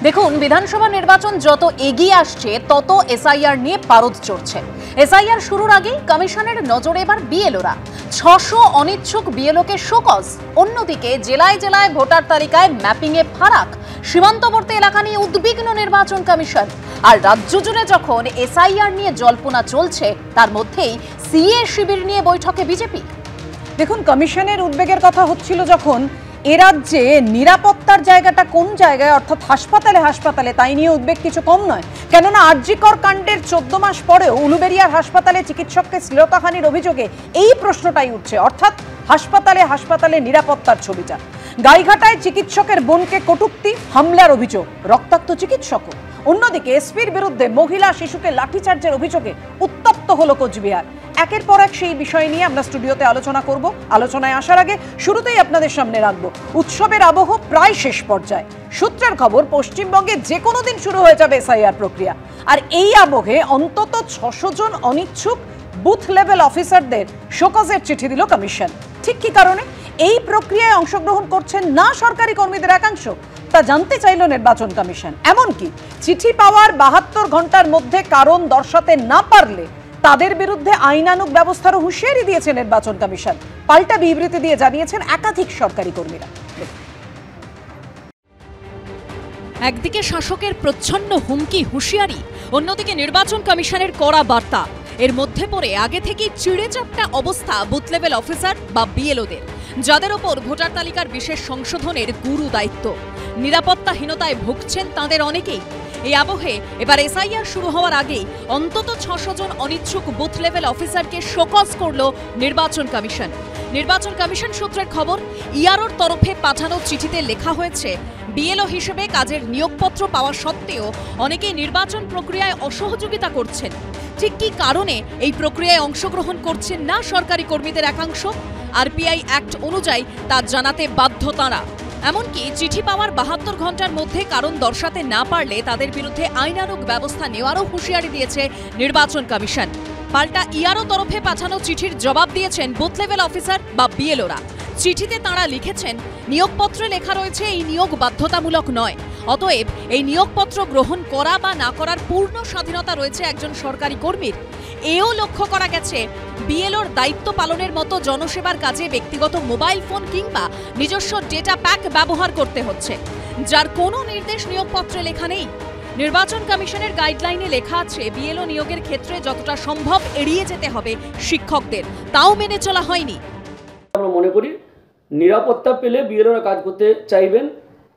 দেখুন, বিধানসভা নির্বাচন যত এগিয়ে আসছে তত এসআইআর নিয়ে পারদ চড়ছে। এসআইআর শুরুর আগেই কমিশনের নজরে এবার বিএলওরা। ৬০০ অনিচ্ছুক বিএলওকে শোকজ। অন্যদিকে জেলায় জেলায় ভোটার তালিকায় ম্যাপিংয়ে ফারাক। সীমান্তবর্তী এলাকা নিয়ে উদ্বিগ্ন নির্বাচন কমিশন। আর রাজ্য জুড়ে যখন এসআইআর নিয়ে জল্পনা চলছে, তার মধ্যেই সিএ শিবির নিয়ে বৈঠকে বিজেপি। দেখুন, কমিশনের উদ্বেগের কথা হচ্ছিল যখন, এ রাজ্যে নিরাপত্তার জায়গাটা কোন জায়গায়, অর্থাৎ হাসপাতালে, তাই নিয়ে উদ্বেগ কিছু কম নয়। কেননা আরজিকর কাণ্ডের 14 মাস পরেও উলুবেড়িয়ার হাসপাতালে চিকিৎসককে শ্লীলতাহানির অভিযোগে এই প্রশ্নটাই উঠছে, অর্থাৎ হাসপাতালে নিরাপত্তার ছবিটা। গাইঘাটায় চিকিৎসকের বোনকে কটূক্তি, হামলার অভিযোগ, রক্তাক্ত চিকিৎসকও। অন্যদিকে এসপির বিরুদ্ধে মহিলা শিশুকে লাঠিচার্জের অভিযোগে উত্তপ্ত হলো কোচবিহার। একের পর এক সেই বিষয় নিয়ে আমরা স্টুডিওতে আলোচনা করব। আলোচনায় আসার আগে শুরুতেই আপনাদের সামনে রাখবো উৎসবের আবহ প্রায় শেষ পর্যায়ে। সূত্রের খবর, পশ্চিমবঙ্গে যে কোনো দিন শুরু হয়ে যাবে এসআইআর প্রক্রিয়া। আর এই আবহে অন্তত ৬০০ জন অনিচ্ছুক বুথ লেভেল অফিসারদের শোকজের চিঠি দিল কমিশন। ঠিক কি কারণে এই প্রক্রিয়ায় অংশগ্রহণ করছেন না সরকারি কর্মীদের একাংশ, তা জানতে চাইল নির্বাচন কমিশন। এমনকি চিঠি পাওয়ার ৭২ ঘন্টার মধ্যে কারণ দর্শাতে না পারলে তাদের বিরুদ্ধে আইনানুগ ব্যবস্থারও হুঁশিয়ারি দিয়েছে নির্বাচন কমিশন। পাল্টা বিবৃতি দিয়ে জানিয়েছেন একাধিক সরকারি কর্মীরা। একদিকে শাসকের প্রচ্ছন্ন হুমকি হুঁশিয়ারি, অন্যদিকে নির্বাচন কমিশনের কড়া বার্তা। এর মধ্যে পড়ে আগে থেকেই চিড়েচাপটা অবস্থা বুথ লেভেল অফিসার বা বিএলওদের, যাদের ওপর ভোটার তালিকার বিশেষ সংশোধনের গুরু দায়িত্ব। নিরাপত্তাহীনতায় ভুগছেন তাদের অনেকেই। এই আবহে এবার এসআইআর শুরু হওয়ার আগেই অন্তত ৬০০ জন অনিচ্ছুক বুথ লেভেল অফিসারকে শোকজ করল নির্বাচন কমিশন। নির্বাচন কমিশন সূত্রের খবর, ইআরওর তরফে পাঠানো চিঠিতে লেখা হয়েছে, বিএলও হিসেবে কাজের নিয়োগপত্র পাওয়া সত্ত্বেও অনেকেই নির্বাচন প্রক্রিয়ায় অসহযোগিতা করছেন। ঠিক কী কারণে এই প্রক্রিয়ায় অংশগ্রহণ করছেন না সরকারি কর্মীদের একাংশ? আরপিআই অ্যাক্ট অনুযায়ী তা জানাতে বাধ্য তাঁরা। এমনকি চিঠি পাওয়ার ৭২ ঘন্টার মধ্যে কারণ দর্শাতে না পারলে তাদের বিরুদ্ধে আইনানুগ ব্যবস্থা নেওয়ারও হুঁশিয়ারি দিয়েছে নির্বাচন কমিশন। পাল্টা ইআরও তরফে পাঠানো চিঠির জবাব দিয়েছেন বুথ লেভেল অফিসার বা বিএলওরা। চিঠিতে তাঁরা লিখেছেন, নিয়োগপত্রে লেখা রয়েছে এই নিয়োগ বাধ্যতামূলক নয়, অতএব এই নিয়োগপত্র গ্রহণ করা বা না করার পূর্ণ স্বাধীনতা রয়েছে একজন সরকারি কর্মীর। এও লক্ষ্য করা গেছে, বিএলওর দায়িত্ব পালনের মতো জনসেবার কাজে ব্যক্তিগত মোবাইল ফোন কিংবা নিজস্ব ডেটা প্যাক ব্যবহার করতে হচ্ছে, যার কোনো নির্দেশ নিয়োগপত্রে লেখা নেই। নির্বাচন কমিশনের গাইডলাইনে লেখা আছে, বিএলও নিয়োগের ক্ষেত্রে যতটা সম্ভব এড়িয়ে যেতে হবে শিক্ষকদের, তাও মেনে চলা হয়নি। আমরা মনে করি নিরাপত্তা পেলে বিএলওরা কাজ করতে চাইবেন,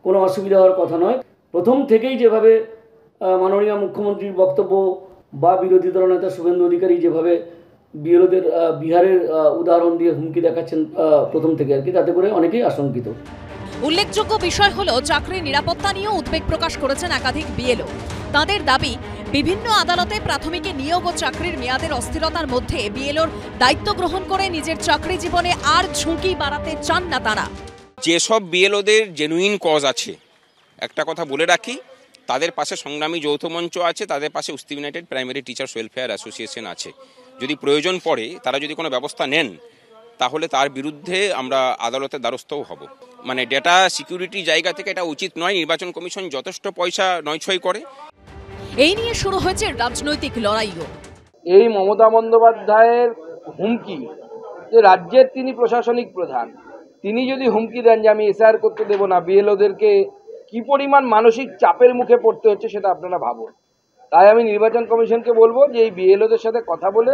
কোনো অসুবিধা হওয়ার কথা নয়। প্রথম থেকেই যেভাবে মাননীয় মুখ্যমন্ত্রীর বক্তব্য বা বিরোধী দলনেতা শুভেন্দু অধিকারী যেভাবে বিএলওদের বিহারের উদাহরণ দিয়ে হুমকি দেখাচ্ছেন প্রথম থেকে আর কি, তাতে করে অনেকেই আশঙ্কিত। উল্লেখযোগ্য বিষয় হলো, চাকরির নিরাপত্তা নিয়েও উদ্বেগ প্রকাশ করেছেন একাধিক বিএলও। তাদের দাবি, বিভিন্ন আদালতে প্রাথমিকে নিয়োগ ও চাকরির মেয়াদের অস্থিরতার মধ্যে বিএলওর দায়িত্ব গ্রহণ করে নিজের চাকরি জীবনে আর ঝুঁকি বাড়াতে চান না তারা। যেসব বিএলওদের জেনুইন কজ আছে, একটা কথা বলে রাখি, তাদের পাশে সংগ্রামী যৌথ মঞ্চ আছে, তাদের পাশে উস্তি united primary teachers welfare association আছে। যদি প্রয়োজন পড়ে তারা যদি কোনো ব্যবস্থা নেন, তাহলে তার বিরুদ্ধে আমরা আদালতের দ্বারস্থও হব। মানে ডেটা সিকিউরিটি জায়গা থেকে এটা উচিত নয়। নির্বাচন কমিশন যথেষ্ট পয়সা নয়ছয় করে। এই নিয়ে শুরু হয়েছে রাজনৈতিক লড়াইও। এই মমতা বন্দ্যোপাধ্যায়ের হুমকি, যে রাজ্যের তিনি প্রশাসনিক প্রধান, তিনি যদি হুমকি দেন যে আমি এসআইআর করতে দেব না, বিএলওদেরকে কি পরিমাণ মানসিক চাপের মুখে পড়তে হচ্ছে সেটা আপনারা ভাবুন। তাই আমি নির্বাচন কমিশনকে বলবো যে এই বিএলওদের সাথে কথা বলে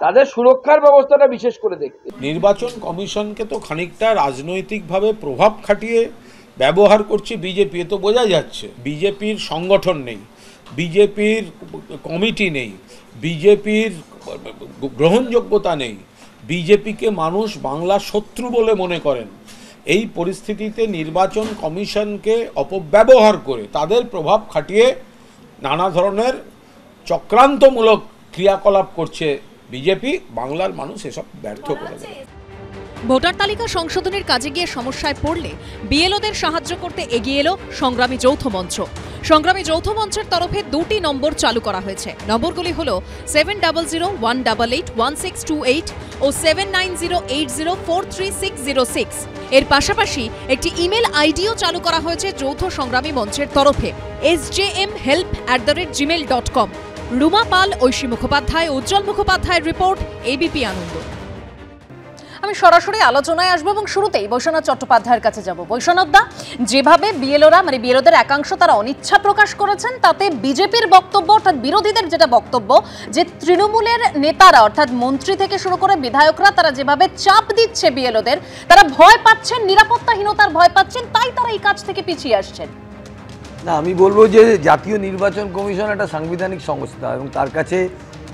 তাদের সুরক্ষার ব্যবস্থাটা বিশেষ করে দেখতে। নির্বাচন কমিশনকে তো খানিকটা রাজনৈতিকভাবে প্রভাব খাটিয়ে ব্যবহার করছে বিজেপি, এ তো বোঝা যাচ্ছে। বিজেপির সংগঠন নেই, বিজেপির কমিটি নেই, বিজেপির গ্রহণযোগ্যতা নেই, বিজেপিকে মানুষ বাংলার শত্রু বলে মনে করেন। এই পরিস্থিতিতে নির্বাচন কমিশনকে অপব্যবহার করে তাদের প্রভাব খাটিয়ে নানা ধরনের চক্রান্তমূলক ক্রিয়াকলাপ করছে বিজেপি। বাংলার মানুষ এসব ব্যর্থ করে দেবে। ভোটার তালিকা সংশোধনের কাজে গিয়ে সমস্যায় পড়লে বিএলওদের সাহায্য করতে এগিয়ে এলো সংগ্রামী যৌথ মঞ্চ। সংগ্রামী যৌথ মঞ্চের তরফে 2টি নম্বর চালু করা হয়েছে। নম্বরগুলি হল 7001881628 ও 7908043606। এর পাশাপাশি একটি ইমেল আইডিও চালু করা হয়েছে যৌথ সংগ্রামী মঞ্চের তরফে, sjmhelp@gmail.com। রুমা পাল, ঐশী মুখোপাধ্যায়, উজ্জ্বল মুখোপাধ্যায়ের রিপোর্ট, এবিপি আনন্দ। আমি সরাসরি আলোচনায় আসবো এবং শুরুতেই বৈশ্বনাথ চট্টোপাধ্যায়ের কাছে যাব। বৈশ্বনাথদা, যেভাবে বিএলওরা মানে বিএলওদের একাংশ তারা অনিচ্ছা প্রকাশ করেছেন, তাতে বিজেপির বক্তব্য অর্থাৎ বিরোধীদের যেটা বক্তব্য যে তৃণমূলের নেতারা অর্থাৎ মন্ত্রী থেকে শুরু করে বিধায়করা তারা যেভাবে চাপ দিচ্ছে বিএলওদের, তারা ভয় পাচ্ছেন, নিরাপত্তাহীনতার ভয় পাচ্ছেন, তাই তারা এই কাজ থেকে পিছিয়ে আসছেন। না, আমি বলবো যে জাতীয় নির্বাচন কমিশন একটা সাংবিধানিক সংস্থা এবং তার কাছে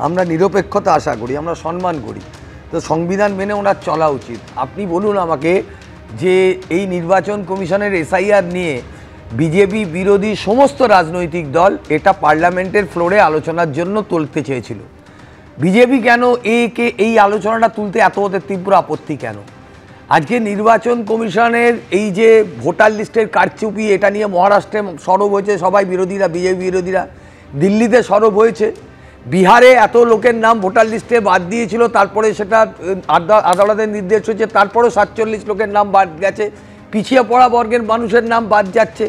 আমরা নিরপেক্ষতা আশা করি, আমরা সম্মান করি, তো সংবিধান মেনে ওনার চলা উচিত। আপনি বলুন আমাকে যে এই নির্বাচন কমিশনের এসআইআর নিয়ে বিজেপি বিরোধী সমস্ত রাজনৈতিক দল এটা পার্লামেন্টের ফ্লোরে আলোচনার জন্য তুলতে চেয়েছিল, বিজেপি কেন এই আলোচনাটা তুলতে এত ওদের তীব্র আপত্তি কেন? আজকে নির্বাচন কমিশনের এই যে ভোটার লিস্টের কারচুপি, এটা নিয়ে মহারাষ্ট্রে সরব হয়েছে সবাই বিরোধীরা, বিজেপি বিরোধীরা, দিল্লিতে সরব হয়েছে, বিহারে এত লোকের নাম ভোটার লিস্টে বাদ দিয়েছিল, তারপরে সেটা আদালতের নির্দেশ হয়েছে, তারপরেও 47 লোকের নাম বাদ গেছে, পিছিয়ে পড়া বর্গের মানুষের নাম বাদ যাচ্ছে।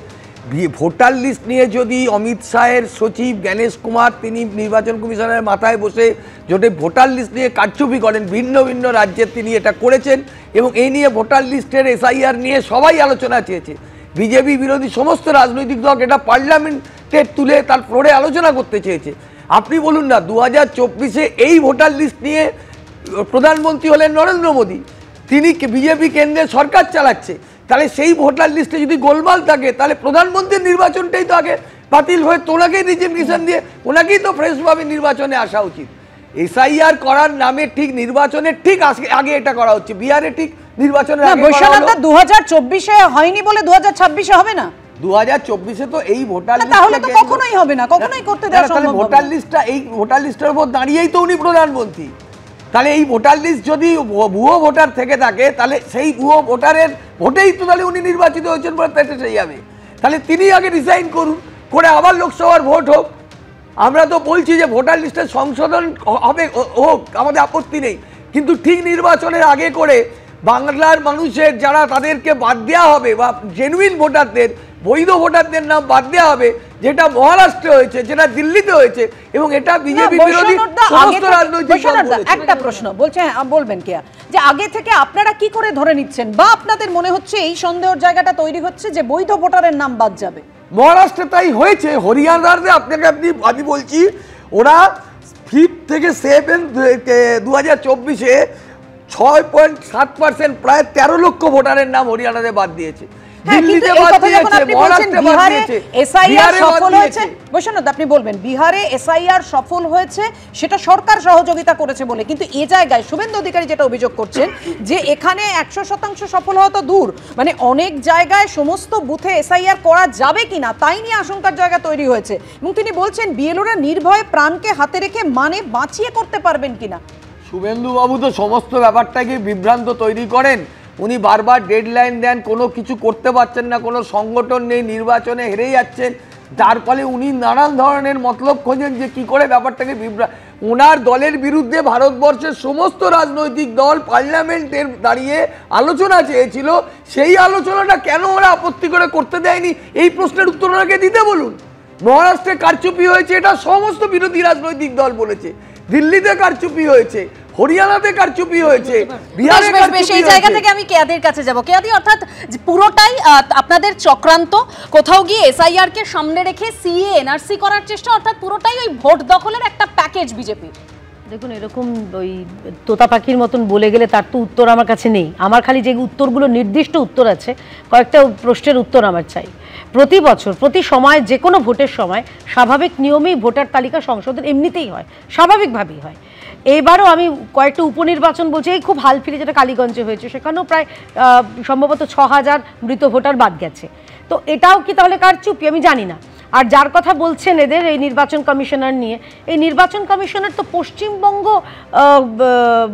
ভোটার লিস্ট নিয়ে যদি অমিত শাহের সচিব জ্ঞানেশ কুমার তিনি নির্বাচন কমিশনের মাথায় বসে যদি ভোটার লিস্ট নিয়ে কারচুপি করেন, ভিন্ন ভিন্ন রাজ্যে তিনি এটা করেছেন এবং এই নিয়ে ভোটার লিস্টের এসআইআর নিয়ে সবাই আলোচনা চেয়েছে, বিজেপি বিরোধী সমস্ত রাজনৈতিক দল এটা পার্লামেন্টে তুলে তার ফ্লোরে আলোচনা করতে চেয়েছে। আপনি বলুন না, 2024-এ এই ভোটার লিস্ট নিয়ে প্রধানমন্ত্রী হলেন নরেন্দ্র মোদী, তিনি বিজেপি কেন্দ্রে সরকার চালাচ্ছে, তাহলে সেই ভোটার লিস্টে যদি গোলমাল থাকে তাহলে প্রধানমন্ত্রীর নির্বাচনটাই তো আগে বাতিল হয়ে ওনাকেই রিজিগনেশন দিয়ে ওনাকেই তো ফ্রেশভাবে নির্বাচনে আসা উচিত। এসআইআর করার নামে ঠিক নির্বাচনের ঠিক আগে এটা করা হচ্ছে, বিহারে ঠিক নির্বাচনের আগে করা হলো। 2024-এ হয়নি বলে 2026-এ হবে না? 2024-এ তো এই ভোটার লিস্ট তাহলে তো কখনোই হবে না, কখনোই করতে দেওয়া সম্ভব না। ভোটার লিস্টটা এই ভোটার লিস্টের উপর দাঁড়িয়েই তো উনি প্রধানমন্ত্রী, তাহলে এই ভোটার লিস্ট যদি ভুয়ো ভোটার থেকে থাকে তাহলে সেই ভুয়ো ভোটারের ভোটেই তো তাহলে উনি নির্বাচিত হয়েছেন বলে পেটে যাবে, তাহলে তিনি আগে রিজাইন করুন, করে আবার লোকসভার ভোট হোক। আমরা তো বলছি যে ভোটার লিস্টের সংশোধন হবে, হোক, আমাদের আপত্তি নেই, কিন্তু ঠিক নির্বাচনের আগে করে বাংলার মানুষের যারা তাদেরকে বাদ দেওয়া হবে বা জেনুইন ভোটারদের, বৈধ ভোটারদের নাম বাদ দেওয়া হবে, যেটা মহারাষ্ট্রে হয়েছে, যেটা দিল্লিতে হয়েছে এবং এটা বিজেপি বিরোধী সমস্ত রাজনৈতিক দল। একটা প্রশ্ন বলছে, হ্যাঁ বলবেন কি, যে আগে থেকে আপনারা কি করে ধরে নিচ্ছেন বা আপনাদের মনে হচ্ছে এই সন্দেহের জায়গাটা তৈরি হচ্ছে যে বৈধ ভোটারের নাম বাদ যাবে? মহারাষ্ট্রে তাই হয়েছে, হরিয়ানাতে আমি বলছি ওরা 5 থেকে 7 2024-এ 6.7% প্রায় 13 লক্ষ ভোটারের নাম হরিয়ানাতে বাদ দিয়েছে, দিল্লিতে বাদ দিয়েছে, মহারাষ্ট্রে বাদ দিয়েছে, এসআইআর সফল হয়েছে। বৈশ্বনাথ, আপনি বলবেন বিহারে এসআইআর সফল হয়েছে সেটা সরকার সহযোগিতা করেছে বলে, কিন্তু এই জায়গায় শুভেন্দু অধিকারী যেটা অভিযোগ করছেন যে এখানে 100% সফল হওয়া তো দূর, মানে অনেক জায়গায় সমস্ত বুথে এসআইআর করা যাবে কিনা তাই নিয়ে আশঙ্কার জায়গা তৈরি হয়েছে এবং তিনি বলছেন বিএলওরা নির্ভয়ে প্রাণকে হাতে রেখে মানে বাঁচিয়ে করতে পারবেন কিনা। শুভেন্দু বাবু তো সমস্ত ব্যাপারটাকে বিভ্রান্ত তৈরি করেন, উনি বারবার ডেডলাইন দেন, কোনো কিছু করতে পারছেন না, কোনো সংগঠন নেই, নির্বাচনে হেরে যাচ্ছেন, যার ফলে উনি নানান ধরনের মতলব খোঁজেন যে কি করে ব্যাপারটাকে ওনার দলের বিরুদ্ধে ভারতবর্ষের সমস্ত রাজনৈতিক দল পার্লামেন্টের দাঁড়িয়ে আলোচনা চেয়েছিল, সেই আলোচনাটা কেন ওরা আপত্তি করে করতে দেয়নি, এই প্রশ্নের উত্তর ওনাকে দিতে বলুন। মহারাষ্ট্রে কারচুপি হয়েছে এটা সমস্ত বিরোধী রাজনৈতিক দল বলেছে, দিল্লিতে কারচুপি হয়েছে, হরিয়ানাতে কারচুপি হয়েছে, বিহারে কারচুপি হয়েছে। এই জায়গা থেকে আমি কেয়াদির কাছে যাব। কেয়াদি, অর্থাৎ পুরোটাই আপনাদের চক্রান্ত, কোথাও গিয়ে এসআইআর কে সামনে রেখে সিএ এনআরসি করার চেষ্টা, অর্থাৎ পুরোটাই ওই ভোট দখলের একটা প্যাকেজ বিজেপি। দেখুন, এরকম ওই তোতা পাখির মতন বলে গেলে তার তো উত্তর আমার কাছে নেই, আমার খালি যে উত্তরগুলো নির্দিষ্ট উত্তর আছে, কয়েকটা প্রশ্নের উত্তর আমার চাই। প্রতি বছর প্রতি সময় যে কোনো ভোটের সময় স্বাভাবিক নিয়মেই ভোটার তালিকা সংশোধন এমনিতেই হয়, স্বাভাবিকভাবেই হয়। এইবারও আমি কয়েকটা উপনির্বাচন বলছি, এই খুব হালফিলে যেটা কালীগঞ্জে হয়েছে, সেখানেও প্রায় সম্ভবত 6000 মৃত ভোটার বাদ গেছে। তো এটাও কি তাহলে কারচুপি? আমি জানি না। আর যার কথা বলছেন এদের এই নির্বাচন কমিশনার নিয়ে, এই নির্বাচন কমিশনার তো পশ্চিমবঙ্গ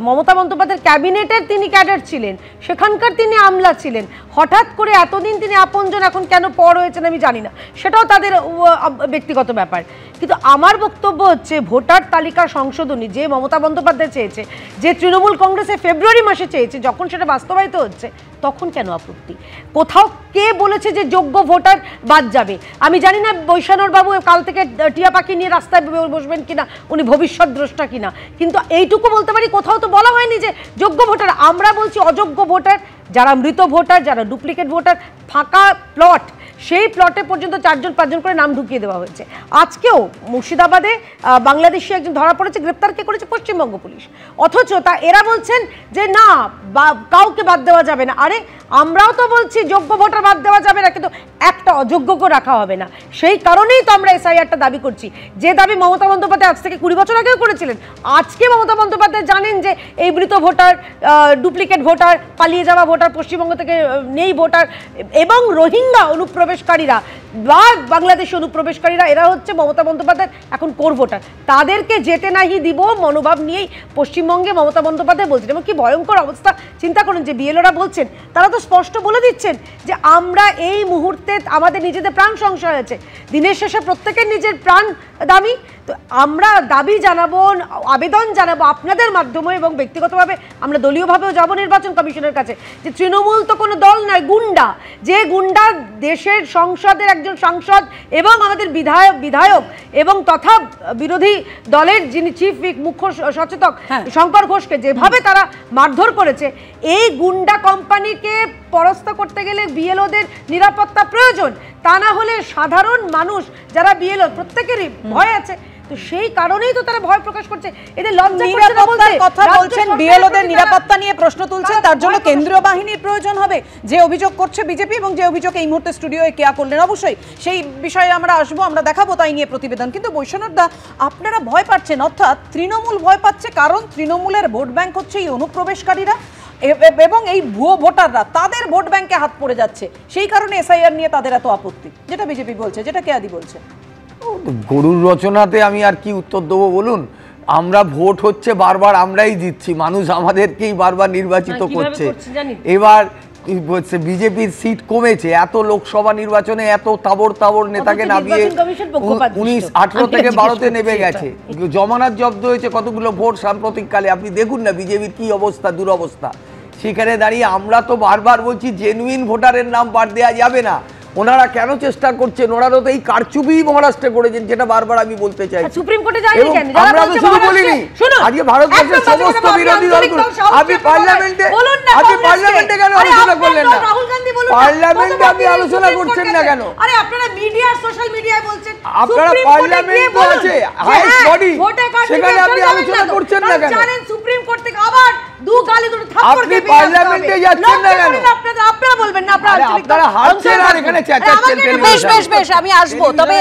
মমতা বন্দ্যোপাধ্যায়ের ক্যাবিনেটের তিনি ক্যাডার ছিলেন, সেখানকার তিনি আমলা ছিলেন। হঠাৎ করে এতদিন তিনি আপনজন, এখন কেন পর হয়েছেন আমি জানি না, সেটাও তাদের ব্যক্তিগত ব্যাপার। কিন্তু আমার বক্তব্য হচ্ছে ভোটার তালিকা সংশোধনী যে মমতা বন্দ্যোপাধ্যায় চেয়েছে, যে তৃণমূল কংগ্রেসে ফেব্রুয়ারি মাসে চেয়েছে, যখন সেটা বাস্তবায়িত হচ্ছে তখন কেন আপত্তি? কোথাও কে বলেছে যে যোগ্য ভোটার বাদ যাবে? আমি জানি না বৈশানর বাবু কাল থেকে টিয়া পাখি নিয়ে রাস্তায় বসবেন কিনা, উনি ভবিষ্যৎ দ্রষ্টা কিনা, কিন্তু এইটুকু বলতে পারি কোথাও তো বলা হয়নি যে যোগ্য ভোটার। আমরা বলছি অযোগ্য ভোটার, যারা মৃত ভোটার, যারা ডুপ্লিকেট ভোটার, ফাঁকা প্লট, সেই প্লটে পর্যন্ত 4-5 করে নাম ঢুকিয়ে দেওয়া হয়েছে। আজকেও মুর্শিদাবাদে বাংলাদেশি একজন ধরা পড়েছে, গ্রেপ্তার কে করেছে? পশ্চিমবঙ্গ পুলিশ। অথচ তা এরা বলছেন যে না কাউকে বাদ দেওয়া যাবে না। আরে আমরাও তো বলছি যোগ্য ভোটার বাদ দেওয়া যাবে না, কিন্তু একটা অযোগ্যকে রাখা হবে না। সেই কারণেই তো আমরা এসআইআরটা দাবি করছি, যে দাবি মমতা বন্দ্যোপাধ্যায় আজ থেকে 20 বছর আগেও করেছিলেন। আজকে মমতা বন্দ্যোপাধ্যায় জানেন যে এই মৃত ভোটার, ডুপ্লিকেট ভোটার, পালিয়ে যাওয়া ভোটার, পশ্চিমবঙ্গ থেকে নেই ভোটার এবং রোহিঙ্গা অনুপ্রবেশকারীরা বা বাংলাদেশি অনুপ্রবেশকারীরা, এরা হচ্ছে মমতা বন্দ্যোপাধ্যায়ের এখন কোর ভোটার। তাদেরকে যেতে নাহি দিব মনোভাব নিয়েই পশ্চিমবঙ্গে মমতা বন্দ্যোপাধ্যায় বলছেন। এবং কি ভয়ঙ্কর অবস্থা চিন্তা করুন, যে বিএলওরা বলছেন, তারা তো স্পষ্ট বলে দিচ্ছেন যে আমরা এই মুহূর্তে আমাদের নিজেদের প্রাণ সংশয় হয়েছে, দিনের শেষে প্রত্যেকের নিজের প্রাণ দামি। তো আমরা দাবি জানাবো, আবেদন জানাবো আপনাদের মাধ্যমে এবং ব্যক্তিগতভাবে আমরা দলীয়ভাবেও যাব নির্বাচন কমিশনের কাছে, যে তৃণমূল তো কোনো দল নয়, গুন্ডা। যে গুন্ডা দেশের সংসদের একজন সাংসদ এবং আমাদের বিধায়ক এবং তথা বিরোধী দলের যিনি চিফ মুখ্য সচেতক শঙ্কর ঘোষকে যেভাবে তারা মারধর করেছে, এই গুন্ডা কোম্পানিকে পরাস্ত করতে গেলে বিএলওদের নিরাপত্তা প্রয়োজন। তা না হলে সাধারণ মানুষ যারা বিএলও, প্রত্যেকেরই ভয় আছে। তো সেই কারণেই তো তারা ভয় প্রকাশ করছে। এদের লজ্জা করছে না বলতে। কথা বলছেন বিএলওদের নিরাপত্তা নিয়ে প্রশ্ন তুলছেন, তার জন্য কেন্দ্রীয় বাহিনীর প্রয়োজন হবে, যে অভিযোগ করছে বিজেপি এবং যে অভিযোগ এই মুহূর্তে স্টুডিওয়ে কেয়া করলেন। অবশ্যই সেই বিষয়ে আমরা আসবো, আমরা দেখাবো তাই নিয়ে প্রতিবেদন। কিন্তু বৈষ্ণবদা, আপনারা ভয় পাচ্ছেন, অর্থাৎ তৃণমূল ভয় পাচ্ছে, কারণ তৃণমূলের ভোট ব্যাংক হচ্ছে এই অনুপ্রবেশকারীরা এবং এই ভুয়ো ভোটাররা, তাদের ভোট ব্যাংকে হাত পড়ে যাচ্ছে। সেই কারণে এসআইআর নিয়ে তাদের এত আপত্তি, যেটা বিজেপি বলছে, যেটা কেয়াদি বলছে। গরুর রচনাতে আমি আর কি উত্তর দেবো বলুন? আমরা ভোট হচ্ছে বারবার আমরাই জিতছি, মানুষ আমাদেরকেই বারবার নির্বাচিত করছে। এবার বিজেপির সিট কমেছে, এত লোকসভা নির্বাচনে এত তাবড় নেতাকে নামিয়ে 18 থেকে 12-তে নেমে গেছে, জমানত জব্দ হয়েছে কতগুলো ভোট সাম্প্রতিককালে। আপনি দেখুন না বিজেপির কি অবস্থা, দুরবস্থা। সেখানে দাঁড়িয়ে আমরা তো বারবার বলছি জেনুইন ভোটারের নাম বাদ দেওয়া যাবে না। ওনারা কেন চেষ্টা করছেন? ওনারা তো এই কারচুপি মহারাষ্ট্রে করেছেন, যেটা বারবার আমি বলতে চাই। সুপ্রিম কোর্টে যায়নি কেন? আমরা তো শুধু বলিনি, আজকে ভারতবর্ষের সমস্ত বিরোধী দলগুলো, আপনি পার্লামেন্টে কেন আলোচনা করলেন না? পার্লামেন্টে আপনি আলোচনা করছেন না কেন? আরে আপনারা মিডিয়া, সোশ্যাল মিডিয়ায় বলছেন, আপনারা পার্লামেন্ট তো আছে, হাইয়েস্ট বডি, সেখানে আপনি আলোচনা করছেন না কেন? জানেন সুপ্রিম কোর্ট থেকে আবার আপনি পার্লামেন্টে যাচ্ছেন না কেন? আপনারা বলবেন না, আপনারা হারছেন আর এখানে চেঁচাচ্ছেন। বেশ আমি আসবো, তবে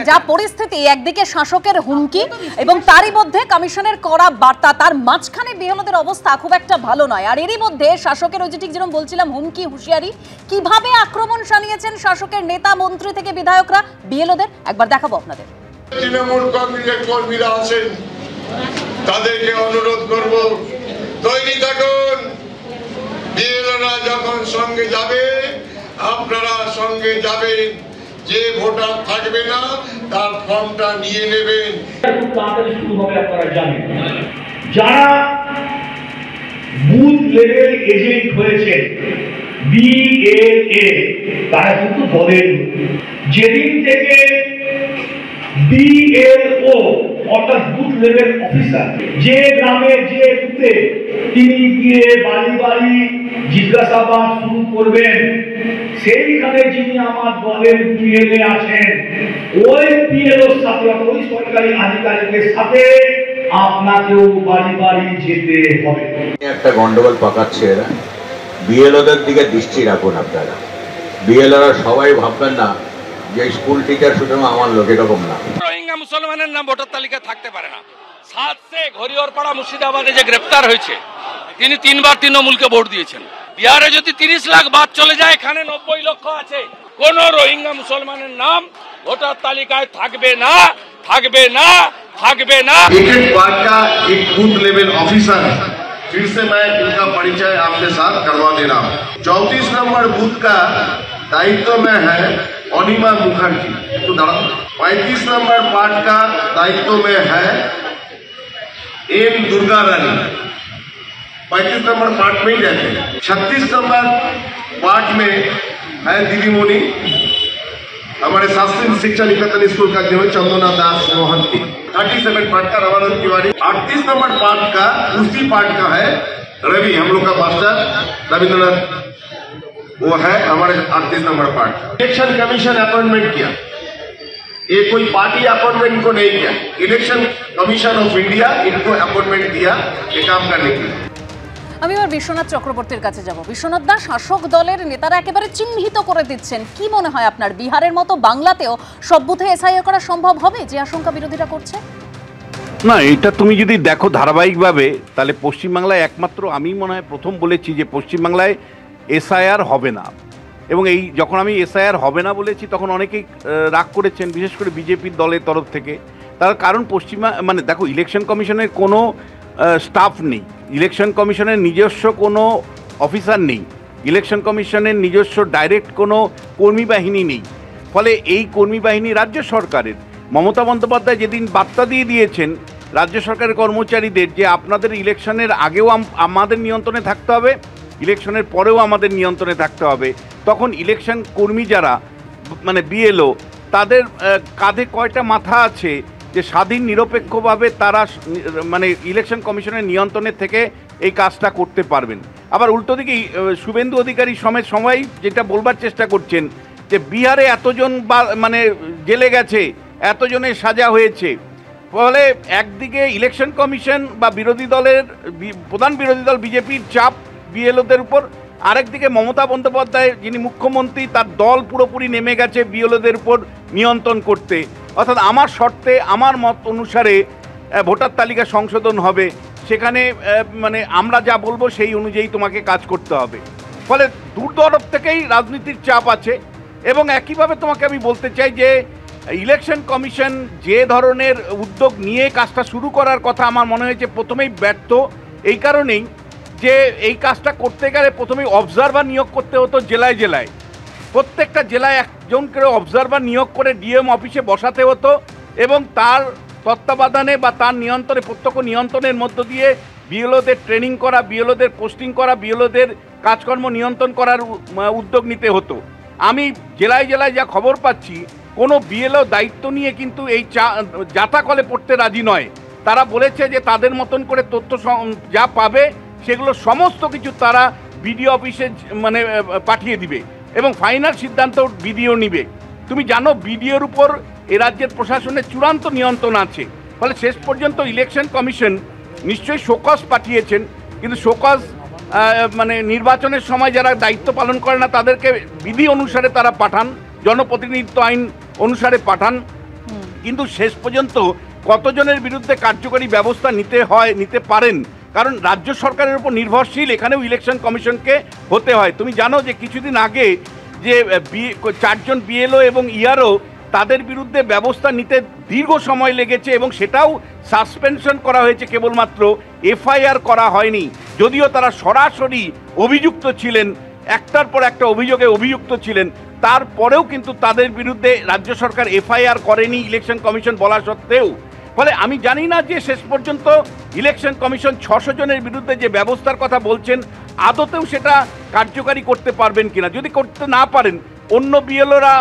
যা পরিস্থিতি, একদিকে শাসকের হুমকি এবং তারই মধ্যে কমিশনের কড়া বার্তা, তার মাঝখানে বিএলওদের অবস্থা খুব একটা ভালো নয়। আর এরই মধ্যে শাসকের ওই যে ঠিক যেরকম বলছিলাম হুমকি, হুঁশিয়ারি, কিভাবে আক্রমণ শানিয়েছেন শাসকের নেতা মন্ত্রী থেকে বিধায়করা বিএলওদের, একবার দেখাবো আপনাদের। তৃণমূল কংগ্রেসের কর্মীরা আছেন, তাদেরকে অনুরোধ করব, তৈরি থাকুন। বিএলওরা যখন সঙ্গে যাবে আপনারা সঙ্গে যাবেন, যে ভোটার থাকবে না তার ফর্মটা নিয়ে নেবেন। খুব তাড়াতাড়ি শুরু হবে, আপনারা জানেন। যারা বুথ লেভেল এজেন্ট হয়েছে বিএলএ, তারা কিন্তু দলের যেদিন থেকে বিএলও অর্থাৎ বুথ লেভেল অফিসার, যে গ্রামে যে বুথে তিনি গিয়ে বাড়ি বাড়ি জিজ্ঞাসাবাদ শুরু করবেন, সেইখানে যিনি আমার দলের বিএলএ আছেন, ওই বিএলওর সাথে, ওই সরকারি আধিকারিকের সাথে আপনাকেও বাড়ি বাড়ি যেতে হবে। একটা গন্ডগোল পাকাচ্ছে এরা। বিএলওদের দিকে দৃষ্টি রাখুন আপনারা। বিএলওরা সবাই ভাববেন না যে স্কুল টিচার শুধু আমার লোক, এরকম না। রোহিঙ্গা মুসলমানের নাম ভোটার তালিকায় থাকতে পারে না। সাত শেখ হরিহরপাড়া মুর্শিদাবাদে যে গ্রেপ্তার হয়েছে, তিনি 3 বার তৃণমূলকে ভোট দিয়েছেন। বিহারে যদি 30 লাখ বাদ চলে যায়, এখানে 90 লক্ষ আছে। কোন রোহিঙ্গা মুসলমানের নাম ভোটার তালিকায় থাকবে না, থাকবে না, থাকবে না। एक एक वार्ड का एक बूथ लेवल ऑफिसर है। फिर से मैं इनका परिचय आपके साथ करवा दे रहा हूँ। 34 नंबर बूथ का दायित्व में है अनिमा मुखर्जी, तो 35 नंबर वार्ड का दायित्व में है एम दुर्गा रानी, 35 नंबर वार्ड में ही रहते हैं। 36 नंबर वार्ड में है दीदी मोनी, हमारे शास्त्री शिक्षा निकेतन स्कूल का जो है चंदना दास मोहंती। 37 पार्ट का रामानंद तिवारी। 38 नंबर पार्ट का उसी पार्ट का है रवि, हम लोग का मास्टर रविंद्रनाथ, वो है हमारे 38 number part. Election commission appointment किया, ये कोई पार्टी अपॉइंटमेंट इनको नहीं किया, इलेक्शन कमीशन ऑफ इंडिया इनको अपॉइंटमेंट दिया ये काम करने के लिए। আমি এবার বিশ্বনাথ চক্রবর্তীর কাছে যাব। বিশ্বনাথ দা, শাসক দলের নেতারা একেবারে চিহ্নিত করে দিচ্ছেন, কি মনে হয় আপনার বিহারের মতো বাংলাতেও সব বুথে এসআইআর করা সম্ভব হবে যে আশঙ্কা বিরোধীরা করছে? না, এটা তুমি যদি দেখো ধারাবাহিকভাবে, তাহলে পশ্চিমবাংলায় একমাত্র আমি মনে হয় প্রথম বলেছি যে পশ্চিমবাংলায় এসআইআর হবে না। এবং এই যখন আমি এসআইআর হবে না বলেছি তখন অনেকেই রাগ করেছেন, বিশেষ করে বিজেপির দলের তরফ থেকে। তার কারণ মানে দেখো, ইলেকশন কমিশনের কোনো স্টাফ নেই, ইলেকশন কমিশনের নিজস্ব কোনো অফিসার নেই, ইলেকশন কমিশনের নিজস্ব ডাইরেক্ট কোনো কর্মী বাহিনী নেই। ফলে এই কর্মী বাহিনী রাজ্য সরকারের। মমতা বন্দ্যোপাধ্যায় যেদিন বার্তা দিয়ে দিয়েছেন রাজ্য সরকারের কর্মচারীদের যে আপনাদের ইলেকশনের আগেও আমাদের নিয়ন্ত্রণে থাকতে হবে, ইলেকশনের পরেও আমাদের নিয়ন্ত্রণে থাকতে হবে, তখন ইলেকশন কর্মী যারা মানে বিএলও, তাদের কাঁধে কয়টা মাথা আছে যে স্বাধীন নিরপেক্ষভাবে তারা মানে ইলেকশন কমিশনের নিয়ন্ত্রণের থেকে এই কাজটা করতে পারবেন। আবার উল্টো দিকেই শুভেন্দু অধিকারী সমেত সবাই যেটা বলবার চেষ্টা করছেন যে বিহারে এতজন মানে জেলে গেছে, এতজনের সাজা হয়েছে। ফলে একদিকে ইলেকশন কমিশন বা বিরোধী দলের প্রধান বিরোধী দল বিজেপির চাপ বিএলওদের উপর, আরেকদিকে মমতা বন্দ্যোপাধ্যায় যিনি মুখ্যমন্ত্রী তার দল পুরোপুরি নেমে গেছে বিএলওদের উপর নিয়ন্ত্রণ করতে। অর্থাৎ আমার শর্তে আমার মত অনুসারে ভোটার তালিকা সংশোধন হবে, সেখানে মানে আমরা যা বলবো সেই অনুযায়ী তোমাকে কাজ করতে হবে। ফলে দূর দরব থেকেই রাজনীতির চাপ আছে। এবং একইভাবে তোমাকে আমি বলতে চাই যে ইলেকশন কমিশন যে ধরনের উদ্যোগ নিয়ে কাজটা শুরু করার কথা আমার মনে হয়েছে প্রথমেই ব্যর্থ। এই কারণেই যে এই কাজটা করতে গেলে প্রথমেই অবজারভার নিয়োগ করতে হতো জেলায় জেলায়, প্রত্যেকটা জেলায় একজন করে অবজারভার নিয়োগ করে ডিএম অফিসে বসাতে হতো এবং তার তত্ত্বাবধানে বা তার নিয়ন্ত্রণে প্রত্যক্ষ নিয়ন্ত্রণের মধ্য দিয়ে বিএলওদের ট্রেনিং করা, বিএলওদের পোস্টিং করা, বিএলওদের কাজকর্ম নিয়ন্ত্রণ করার উদ্যোগ নিতে হতো। আমি জেলায় জেলায় যা খবর পাচ্ছি কোনো বিএলও দায়িত্ব নিয়ে কিন্তু এই যাতা কলে পড়তে রাজি নয়। তারা বলেছে যে তাদের মতন করে তথ্য যা পাবে সেগুলো সমস্ত কিছু তারা বিডিও অফিসে মানে পাঠিয়ে দিবে এবং ফাইনাল সিদ্ধান্ত বিডিও নিবে। তুমি জানো বিডিওর উপর এ রাজ্যের প্রশাসনের চূড়ান্ত নিয়ন্ত্রণ আছে। ফলে শেষ পর্যন্ত ইলেকশন কমিশন নিশ্চয়ই শোকজ পাঠিয়েছেন, কিন্তু শোকজ মানে নির্বাচনের সময় যারা দায়িত্ব পালন করে না তাদেরকে বিধি অনুসারে তারা পাঠান, জনপ্রতিনিধিত্ব আইন অনুসারে পাঠান, কিন্তু শেষ পর্যন্ত কতজনের বিরুদ্ধে কার্যকরী ব্যবস্থা নিতে পারেন, কারণ রাজ্য সরকারের উপর নির্ভরশীল এখানেও ইলেকশন কমিশনকে হতে হয়। তুমি জানো যে কিছুদিন আগে যে 4 জন বিএলও এবং ইআরও তাদের বিরুদ্ধে ব্যবস্থা নিতে দীর্ঘ সময় লেগেছে এবং সেটাও সাসপেনশন করা হয়েছে, কেবলমাত্র এফআইআর করা হয়নি। যদিও তারা সরাসরি অভিযুক্ত ছিলেন, একটার পর একটা অভিযোগে অভিযুক্ত ছিলেন, তারপরেও কিন্তু তাদের বিরুদ্ধে রাজ্য সরকার এফআইআর করেনি ইলেকশন কমিশন বলা সত্ত্বেও। ফলে আমি জানি না যে শেষ পর্যন্ত ইলেকশন কমিশন 600 জনের বিরুদ্ধে যে ব্যবস্থার কথা বলছেন আদতেও সেটা কার্যকারী করতে পারবেন কিনা। যদি করতে না পারেন অন্য বিএলওরা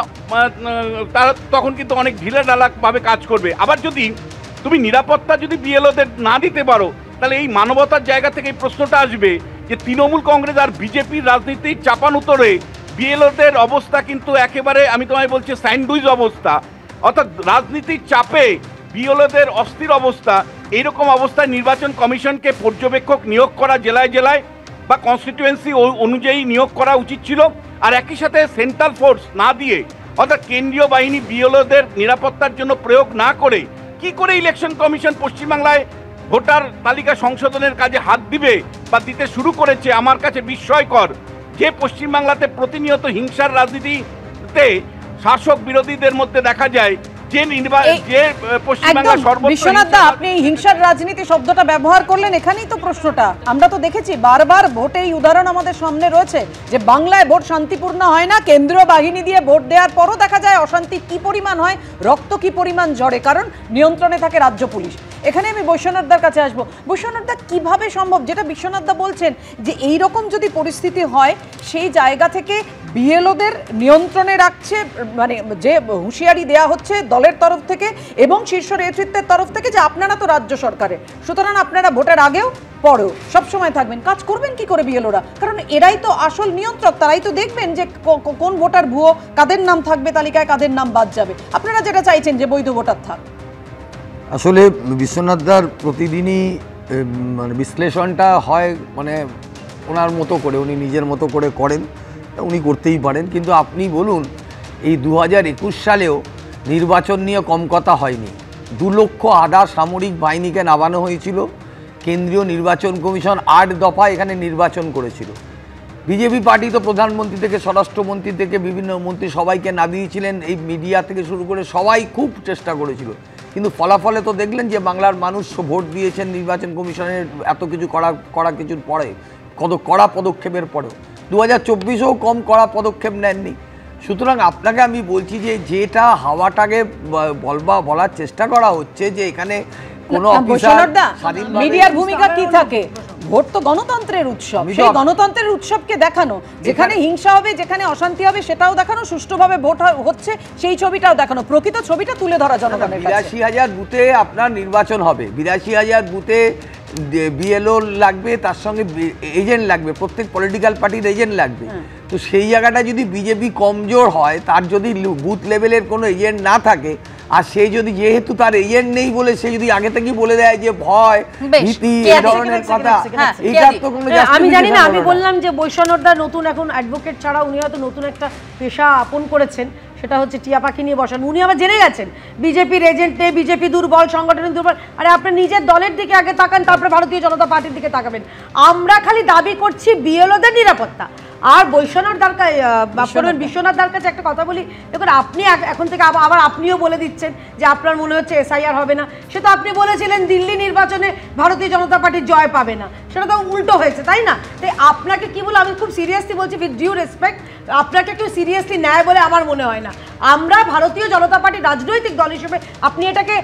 তারা তখন কিন্তু অনেক ঢিলেঢালাভাবে কাজ করবে। আবার যদি তুমি নিরাপত্তা যদি বিএলওদের না দিতে পারো তাহলে এই মানবতার জায়গা থেকে এই প্রশ্নটা আসবে যে তৃণমূল কংগ্রেস আর বিজেপির রাজনীতির চাপানুতরে বিএলওদের অবস্থা কিন্তু একেবারে আমি তোমায় বলছি স্যান্ডউইচ অবস্থা। অর্থাৎ রাজনীতির চাপে বিএলওদের অস্থির অবস্থা। এইরকম অবস্থায় নির্বাচন কমিশনকে পর্যবেক্ষক নিয়োগ করা জেলায় জেলায় বা কনস্টিটিউয়েন্সি অনুযায়ী নিয়োগ করা উচিত ছিল। আর একই সাথে সেন্ট্রাল ফোর্স না দিয়ে অর্থাৎ কেন্দ্রীয় বাহিনী বিএলওদের নিরাপত্তার জন্য প্রয়োগ না করে কি করে ইলেকশন কমিশন পশ্চিমবাংলায় ভোটার তালিকা সংশোধনের কাজে হাত দিবে বা দিতে শুরু করেছে আমার কাছে বিস্ময়কর। যে পশ্চিমবাংলাতে প্রতিনিয়ত হিংসার রাজনীতিতে শাসক বিরোধীদের মধ্যে দেখা যায় যে পশ্চিমবাংলার সর্বত্র বিশ্বনাথ দা, আপনি হিংসার রাজনীতি শব্দটা ব্যবহার করলেন, এখানেই তো প্রশ্নটা। আমরা তো দেখেছি বারবার ভোটে এই উদাহরণ আমাদের সামনে রয়েছে যে বাংলায় ভোট শান্তিপূর্ণ হয় না, কেন্দ্রীয় বাহিনী দিয়ে ভোট দেওয়ার পরও দেখা যায় অশান্তি কি পরিমাণ হয়, রক্ত কি পরিমাণ ঝরে, কারণ নিয়ন্ত্রণে থাকে রাজ্য পুলিশ। এখানে আমি বৈশ্বনাথদার কাছে আসবো। বৈশ্বনাথদা, কিভাবে সম্ভব যেটা বিশ্বনাথদা বলছেন যে এই রকম যদি পরিস্থিতি হয় সেই জায়গা থেকে বিএলওদের নিয়ন্ত্রণে রাখছে, মানে যে হুঁশিয়ারি দেয়া হচ্ছে দলের তরফ থেকে এবং শীর্ষ নেতৃত্বের তরফ থেকে যে আপনারা তো রাজ্য সরকারে, সুতরাং আপনারা ভোটের আগেও পরেও সবসময় থাকবেন, কাজ করবেন কি করে বিএলওরা? কারণ এরাই তো আসল নিয়ন্ত্রক, তারাই তো দেখবেন যে কোন ভোটার ভুয়ো, কাদের নাম থাকবে তালিকায়, কাদের নাম বাদ যাবে। আপনারা যেটা চাইছেন যে বৈধ ভোটার থাক। আসলে বিশ্বনাথদার প্রতিদিনই মানে বিশ্লেষণটা হয় মানে ওনার মতো করে, উনি নিজের মতো করে করেন, উনি করতেই পারেন। কিন্তু আপনি বলুন, এই 2021 সালেও নির্বাচন নিয়ে কম কথা হয়নি। 2 লক্ষ আধা সামরিক বাহিনীকে নামানো হয়েছিল, কেন্দ্রীয় নির্বাচন কমিশন 8 দফা এখানে নির্বাচন করেছিল। বিজেপি পার্টি তো প্রধানমন্ত্রী থেকে স্বরাষ্ট্রমন্ত্রী থেকে বিভিন্ন মন্ত্রী সবাইকে নামিয়েছিলেন, এই মিডিয়া থেকে শুরু করে সবাই খুব চেষ্টা করেছিল। কিন্তু ফলাফলে তো দেখলেন যে বাংলার মানুষ ভোট দিয়েছেন নির্বাচন কমিশনের এত কিছু করা কিছুর পরে, কত কড়া পদক্ষেপের পরেও। 2024-এও কম কড়া পদক্ষেপ নেননি। সুতরাং আপনাকে আমি বলছি যে যেটা হাওয়াটাকে বলার চেষ্টা করা হচ্ছে যে এখানে কোনো মিডিয়ার ভূমিকা কি থাকে? ভোট তো গণতন্ত্রের উৎসব, সেই গণতন্ত্রের উৎসবকে দেখানো, যেখানে হিংসা হবে, যেখানে অশান্তি হবে সেটাও দেখানো, সুষ্ঠুভাবে ভোট হচ্ছে সেই ছবিটাও দেখানো, প্রকৃত ছবিটা তুলে ধরা জনগণের কাছে। 82,000 বুথে আপনার নির্বাচন হবে, 82,000 বুথে বিএলও লাগবে, তার সঙ্গে এজেন্ট লাগবে, প্রত্যেক পলিটিক্যাল পার্টির এজেন্ট লাগবে। তো সেই জায়গাটা যদি বিজেপি কমজোর হয়, তার যদি বুথ লেভেলের কোনো এজেন্ট না থাকে, আর সেই যদি যেহেতু তার এজেন্ট নেই বলে সে যদি আগে থেকে বলে দেয় যে ভয় ভীতি এই ধরনের কথা, এইটার তো কোনো আমি জানি না। আমি বললাম যে বৈশ্বনাথদা নতুন এখন অ্যাডভোকেট ছাড়া উনি হয়তো নতুন একটা পেশা আপন করেছেন, সেটা হচ্ছে টিয়া পাখি নিয়ে বসান। উনি আবার জেনে গেছেন বিজেপির এজেন্ট নেই, বিজেপি দুর্বল, সংগঠনের দুর্বল। আরে আপনি নিজের দলের দিকে আগে তাকান, তারপরে ভারতীয় জনতা পার্টির দিকে তাকাবেন। আমরা খালি দাবি করছি বিএলওদের নিরাপত্তা। আর বিশ্বনাথদার কাছে একটা কথা বলি, দেখুন আপনি এখন থেকে আবার আপনিও বলে দিচ্ছেন যে আপনার মনে হচ্ছে এসআইআর হবে না। সে তো আপনি বলেছিলেন দিল্লি নির্বাচনে ভারতীয় জনতা পার্টি জয় পাবে না, সেটা তো উল্টো হয়েছে, তাই না? তাই আপনাকে কি বলে, আমি খুব সিরিয়াসলি বলছি, উইথ ডিউ রেসপেক্ট, আপনাকে কেউ সিরিয়াসলি নেয় বলে আমার মনে হয় না। আমরা ভারতীয় জনতা পার্টি রাজনৈতিক দল হিসেবে, আপনি এটাকে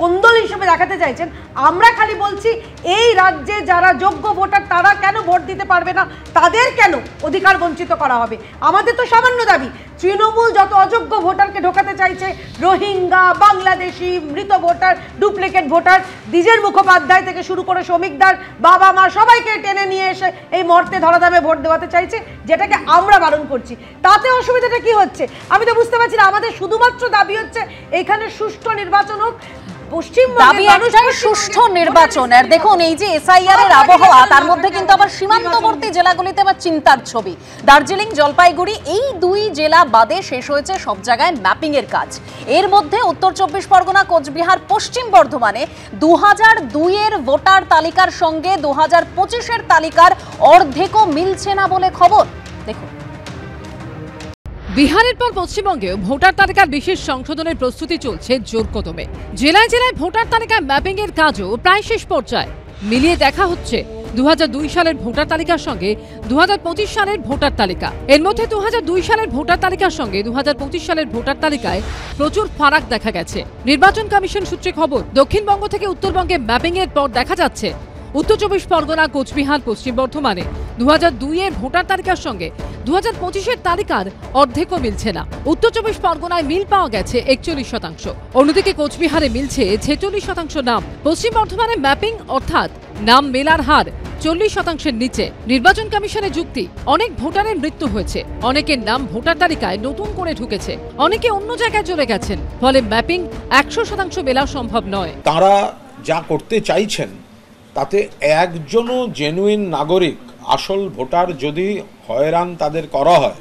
কোন দল হিসেবে দেখাতে চাইছেন? আমরা খালি বলছি এই রাজ্যে যারা যোগ্য ভোটার তারা কেন ভোট দিতে পারবে না, তাদের কেন অধিকার বঞ্চিত করা হবে? আমাদের তো সামান্য দাবি, তৃণমূল যত অযোগ্য ভোটারকে ঢোকাতে চাইছে, রোহিঙ্গা, বাংলাদেশি, মৃত ভোটার, ডুপ্লিকেট ভোটার, দ্বিজের মুখোপাধ্যায় থেকে শুরু করে শ্রমিকদার বাবা মা সবাইকে টেনে নিয়ে এসে এই মর্তে ধরাধামে ভোট দেওয়াতে চাইছে, যেটাকে আমরা বারণ করছি। তাতে অসুবিধাটা কি হচ্ছে আমি তো বুঝতে পারছি না। আমাদের শুধুমাত্র দাবি হচ্ছে এখানে সুষ্ঠু নির্বাচন হোক, সুষ্ঠু নির্বাচন। আর দেখুন এই যে এসআইআর এর আবহাওয়া, তার মধ্যে কিন্তু আবার সীমান্তবর্তী জেলাগুলিতে আবার চিন্তার ছবি। দার্জিলিং, জলপাইগুড়ি এই 2 জেলা বাদে শেষ হয়েছে সব জায়গায় ম্যাপিং এর কাজ। এর মধ্যে উত্তর 24 পরগনা, কোচবিহার, পশ্চিম বর্ধমানে 2002 এর ভোটার তালিকার সঙ্গে 2025 এর তালিকার অর্ধেকও মিলছে না বলে খবর। দেখুন, বিহারের পর পশ্চিমবঙ্গেও ভোটার তালিকার বিশেষ সংশোধনের প্রস্তুতি চলছে জোর কদমে। জেলায় জেলায় ভোটার তালিকায় ম্যাপিং এর কাজও প্রায় শেষ পর্যায়ে। মিলিয়ে দেখা হচ্ছে 2002 সালের ভোটার তালিকার সঙ্গে 2025 সালের ভোটার তালিকা। এর মধ্যে 2002 সালের ভোটার তালিকার সঙ্গে 2025 সালের ভোটার তালিকায় প্রচুর ফারাক দেখা গেছে। নির্বাচন কমিশন সূত্রে খবর, দক্ষিণবঙ্গ থেকে উত্তরবঙ্গে ম্যাপিং এর পর দেখা যাচ্ছে উত্তর 24 পরগনা, কোচবিহার, পশ্চিম বর্ধমানে 2002 এর ভোটার তালিকার সঙ্গে 2025 এর তালিকার অর্ধেকও মিলছে না। উত্তর 24 পরগনায় মিল পাওয়া গেছে 41%। অন্যদিকে কোচবিহারে মিলছে 46% নাম। পশ্চিম বর্ধমানে ম্যাপিং অর্থাৎ নাম মেলার হার 40%-এর নিচে। নির্বাচন কমিশনের যুক্তি, অনেক ভোটারের মৃত্যু হয়েছে, অনেকের নাম ভোটার তালিকায় নতুন করে ঢুকেছে, অনেকে অন্য জায়গায় চলে গেছেন, ফলে ম্যাপিং 100% মেলা সম্ভব নয়। তারা যা করতে চাইছেন তাতে একজনও জেনুইন নাগরিক, আসল ভোটার যদি হয়রান তাদের করা হয়,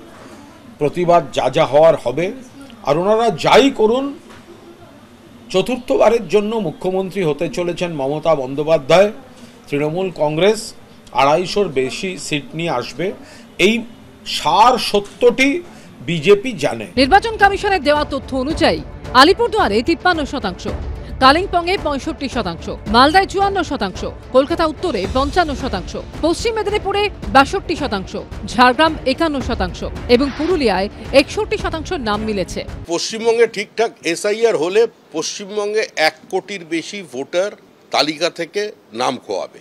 প্রতিবাদ যা হওয়ার হবে। আর ওনারা যাই করুন, চতুর্থবারের জন্য মুখ্যমন্ত্রী হতে চলেছেন মমতা বন্দ্যোপাধ্যায়। তৃণমূল কংগ্রেস 250-র বেশি সিট নিয়ে আসবে। এই সার সত্যটি বিজেপি জানে। নির্বাচন কমিশনের দেওয়া তথ্য অনুযায়ী আলিপুরদুয়ারে 53%, কালিম্পংয়ে 65%, মালদায় 54%, কলকাতা উত্তরে 55%, পশ্চিম মেদিনীপুরে 62%, ঝাড়গ্রাম 51% এবং পুরুলিয়ায় 61% নাম মিলেছে। পশ্চিমবঙ্গে ঠিকঠাক এসআইআর হলে পশ্চিমবঙ্গে 1 কোটির বেশি ভোটার তালিকা থেকে নাম খোয়াবে,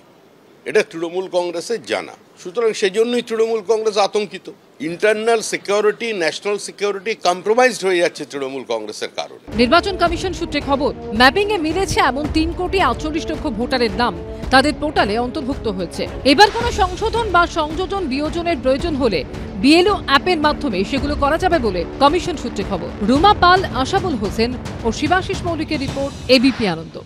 এটা তৃণমূল কংগ্রেসের জানা। সুতরাং সেজন্যই তৃণমূল কংগ্রেস আতঙ্কিত। Internal security, national security compromised হয়ে যাচ্ছে তৃণমূল কংগ্রেসের কারণে। নির্বাচন কমিশন সূত্রে খবর, ম্যাপিং এ মিলেছে এমন 3,48,00,000 ভোটারের নাম তাদের পোর্টালে অন্তর্ভুক্ত হয়েছে। এবার কোনো সংশোধন বা সংযোজন বিয়োজনের প্রয়োজন হলে বিএলও অ্যাপের মাধ্যমে সেগুলো করা যাবে বলে কমিশন সূত্রে খবর। রুমা পাল, আশাবুল হোসেন ও শিবাশিস মৌলিকের রিপোর্ট, এবিপি আনন্দ।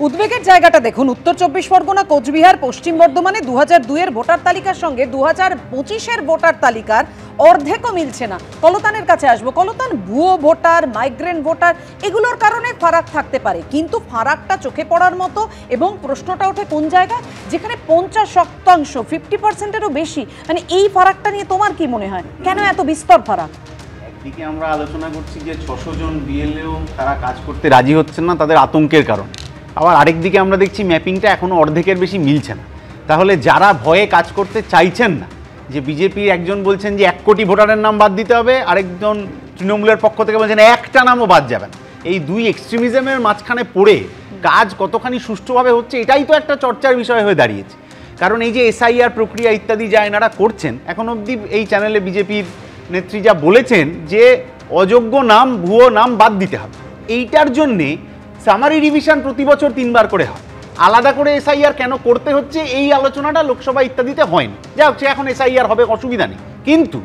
উদ্বেগের জায়গাটা দেখুন, উত্তর 24 পরগনা, কোচবিহার, পশ্চিম বর্ধমানে 2002-এর ভোটার তালিকার সঙ্গে 2025-এর ভোটার তালিকার অর্ধেকও মিলছে না। কলতানের কাছে আসবো। কলতান, ভুয়ো ভোটার, মাইগ্রেন্ট ভোটার এগুলোর কারণে ফারাক থাকতে পারে, কিন্তু ফারাকটা চোখে পড়ার মতো। এবং প্রশ্নটা ওঠে কোন জায়গায়, যেখানে 50%, 50%-এরও বেশি, মানে এই ফারাকটা নিয়ে তোমার কি মনে হয়, কেন এত বিস্তর ফারাক? একদিকে আমরা আলোচনা করছি যে 600 জন বিএলও তারা কাজ করতে রাজি হচ্ছেন না তাদের আতঙ্কের কারণে, আবার আরেকদিকে আমরা দেখছি ম্যাপিংটা এখনও অর্ধেকের বেশি মিলছে না। তাহলে যারা ভয়ে কাজ করতে চাইছেন না, যে বিজেপি একজন বলছেন যে 1 কোটি ভোটারের নাম বাদ দিতে হবে, আরেকজন তৃণমূলের পক্ষ থেকে বলছেন একটা নামও বাদ যাবে না, এই দুই এক্সট্রিমিজমের মাঝখানে পড়ে কাজ কতখানি সুষ্ঠুভাবে হচ্ছে এটাই তো একটা চর্চার বিষয় হয়ে দাঁড়িয়েছে। কারণ এই যে এসআইআর প্রক্রিয়া ইত্যাদি যা এনারা করছেন, এখন অবধি এই চ্যানেলে বিজেপির নেত্রী যা বলেছেন যে অযোগ্য নাম, ভুয়ো নাম বাদ দিতে হবে, এইটার জন্যে সামারি রিভিশন প্রতি বছর 3 বার করে হয়। আলাদা করে এসআইআর কেন করতে হচ্ছে এই আলোচনাটা লোকসভা ইত্যাদিতে হয়নি, যা হচ্ছে এখন এসআইআর হবে, অসুবিধা নেই। কিন্তু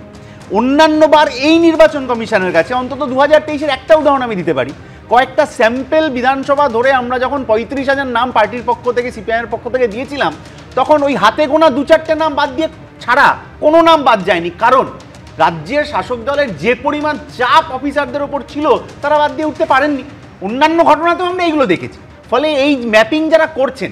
অন্যান্যবার এই নির্বাচন কমিশনের কাছে অন্তত 2023-এর একটা উদাহরণ আমি দিতে পারি। কয়েকটা স্যাম্পেল বিধানসভা ধরে আমরা যখন 35,000 নাম পার্টির পক্ষ থেকে, সিপিআইএমের পক্ষ থেকে দিয়েছিলাম, তখন ওই হাতে গোনা 2-4টে নাম বাদ দিয়ে ছাড়া কোনো নাম বাদ যায়নি। কারণ রাজ্যের শাসক দলের যে পরিমাণ চাপ অফিসারদের ওপর ছিল, তারা বাদ দিয়ে উঠতে পারেননি। অন্যান্য ঘটনাতেও আমরা এইগুলো দেখেছি। ফলে এই ম্যাপিং যারা করছেন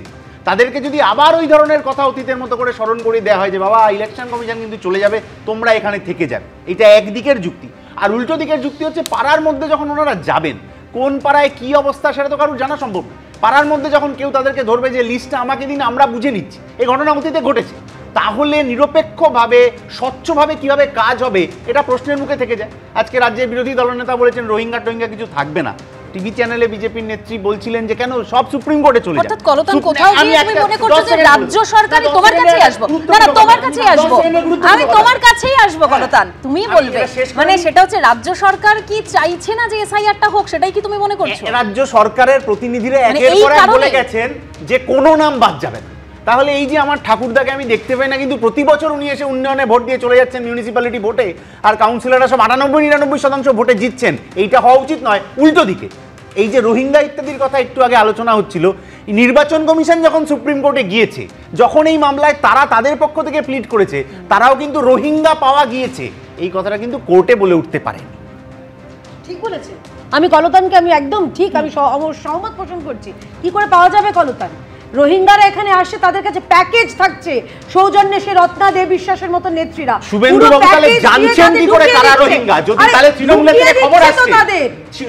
তাদেরকে যদি আবার ওই ধরনের কথা অতীতের মতো করে স্মরণ করে দেওয়া হয় যে বাবা ইলেকশন কমিশন কিন্তু চলে যাবে, তোমরা এখানে থেকে যাবে, এটা একদিকের যুক্তি। আর উল্টো দিকের যুক্তি হচ্ছে পাড়ার মধ্যে যখন ওনারা যাবেন, কোন পাড়ায় কী অবস্থা সেটা তো কারোর জানা সম্ভব না। পাড়ার মধ্যে যখন কেউ তাদেরকে ধরবে যে লিস্টটা আমাকে দিন, আমরা বুঝে নিচ্ছি, এই ঘটনা অতীতে ঘটেছে, তাহলে নিরপেক্ষভাবে, স্বচ্ছভাবে কিভাবে কাজ হবে এটা প্রশ্নের মুখে থেকে যায়। আজকে রাজ্যের বিরোধী দলনেতা বলেছেন রোহিঙ্গা টোহিঙ্গা কিছু থাকবে না। টিভি চ্যানেলে বিজেপির নেত্রী বলছিলেন যে কেন সব সুপ্রিম কোর্টে চলে যাবে। অর্থাৎ কলতান কোথাও গিয়ে তুমি মনে করছো যে রাজ্য সরকারই তোমার কাছেই আসবো? না না, তোমার কাছেই আসবো, আমি তোমার কাছেই আসবো কলতান, তুমি বলবে মানে সেটা হচ্ছে রাজ্য সরকার কি চাইছে না যে এসআইআরটা হোক, সেটাই কি তুমি মনে করছো? রাজ্য সরকারের প্রতিনিধিরা একের পর এক বলে গেছেন যে কোনো নাম বাদ যাবে না। তাহলে এই যে আমার ঠাকুরদাকে আমি দেখতে পাই না, কিন্তু প্রতি বছর উনি এসে উন্নয়নে ভোট দিয়ে চলে যাচ্ছেন মিউনিসিপ্যালিটি ভোটে, আর কাউন্সিলররা সব 98-99% ভোটে জিতছেন, এইটা হওয়া উচিত নয়। উল্টো দিকে এই যে রোহিঙ্গা ইত্যাদির কথা একটু আগে আলোচনা হচ্ছিল, নির্বাচন কমিশন যখন সুপ্রিম কোর্টে গিয়েছে, যখন এই মামলায় তারা তাদের পক্ষ থেকে প্লিড করেছে, তারাও কিন্তু রোহিঙ্গা পাওয়া গিয়েছে এই কথাটা কিন্তু কোর্টে বলে উঠতে পারেনি। ঠিক বলেছে, আমি কলতানকে আমি একদম ঠিক, আমি সহমত পোষণ করছি। কি করে পাওয়া যাবে কলতান? রোহিঙ্গারা এখানে আসে, তাদের কাছে প্যাকেজ থাকছে, সৌজন্যে সে রত্না দেব বিশ্বাসের মতো নেত্রীরা। শুভেন্দু বাবু তাহলে জানছেন কি করে কারা রোহিঙ্গা? যদি তাহলে তৃণমূলের থেকে খবর আসছে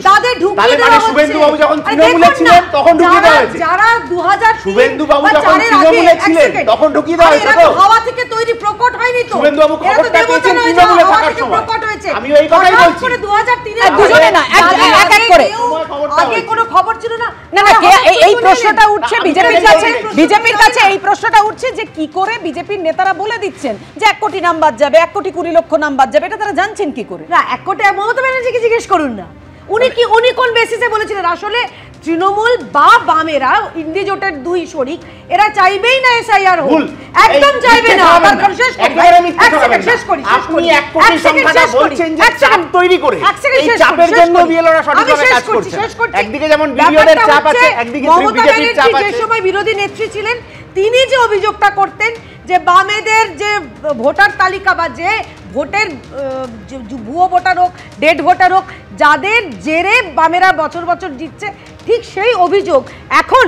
তাদের ঢুকিয়ে দেওয়া হচ্ছে। শুভেন্দু বাবু যখন তৃণমূলে ছিলেন তখন ঢুকিয়ে দেওয়া হয়েছে। যারা 2000 শুভেন্দু বাবু যখন তৃণমূলে ছিলেন তখন ঢুকিয়ে দেওয়া হয়েছে। তো হাওয়া থেকে তৈরি প্রকট হয়নি তো। শুভেন্দু বাবু খবরটা পেয়েছেন তৃণমূলে থাকার সময়। আমি এই কথাই বলছি। 2003 দুজনে না, এক এক করে। আগে কোনো খবর ছিল না। না না, এই প্রশ্নটা উঠছে বিজেপির কাছে এই প্রশ্নটা উঠছে যে কি করে বিজেপির নেতারা বলে দিচ্ছেন যে 1 কোটি নাম বাদ যাবে, 1,20,00,000 নাম বাদ যাবে, এটা তারা জানছেন কি করে? না, 1 কোটি মমতা ব্যানার্জিকে জিজ্ঞেস করুন না, উনি কোন বেসিসে বলেছিলেন? আসলে তৃণমূল বা বামেরা, ইন্ডি জোটের দুই শরিক, এরা চাইবেই না এসআইআর হোক, একদম চাইবে না। শেষ করি। আপনি 1 কোটি সংখ্যাটা বলছেন যে চাপ তৈরি করে, এই চাপের জন্য বিএলওরা সঠিকভাবে কাজ করছে। একদিকে যেমন বিডিওদের চাপ আছে, একদিকে বিজেপির চাপ আছে। যে সময় বিরোধী নেত্রী ছিলেন, তিনি যে অভিযোগটা করতেন যে বামেদের যে ভোটার তালিকা বা যে ভোটের ভুয়ো ভোটার হোক, ডেড ভোটার হোক, যাদের জেরে বামেরা বছর বছর জিতছে, ঠিক সেই অভিযোগ এখন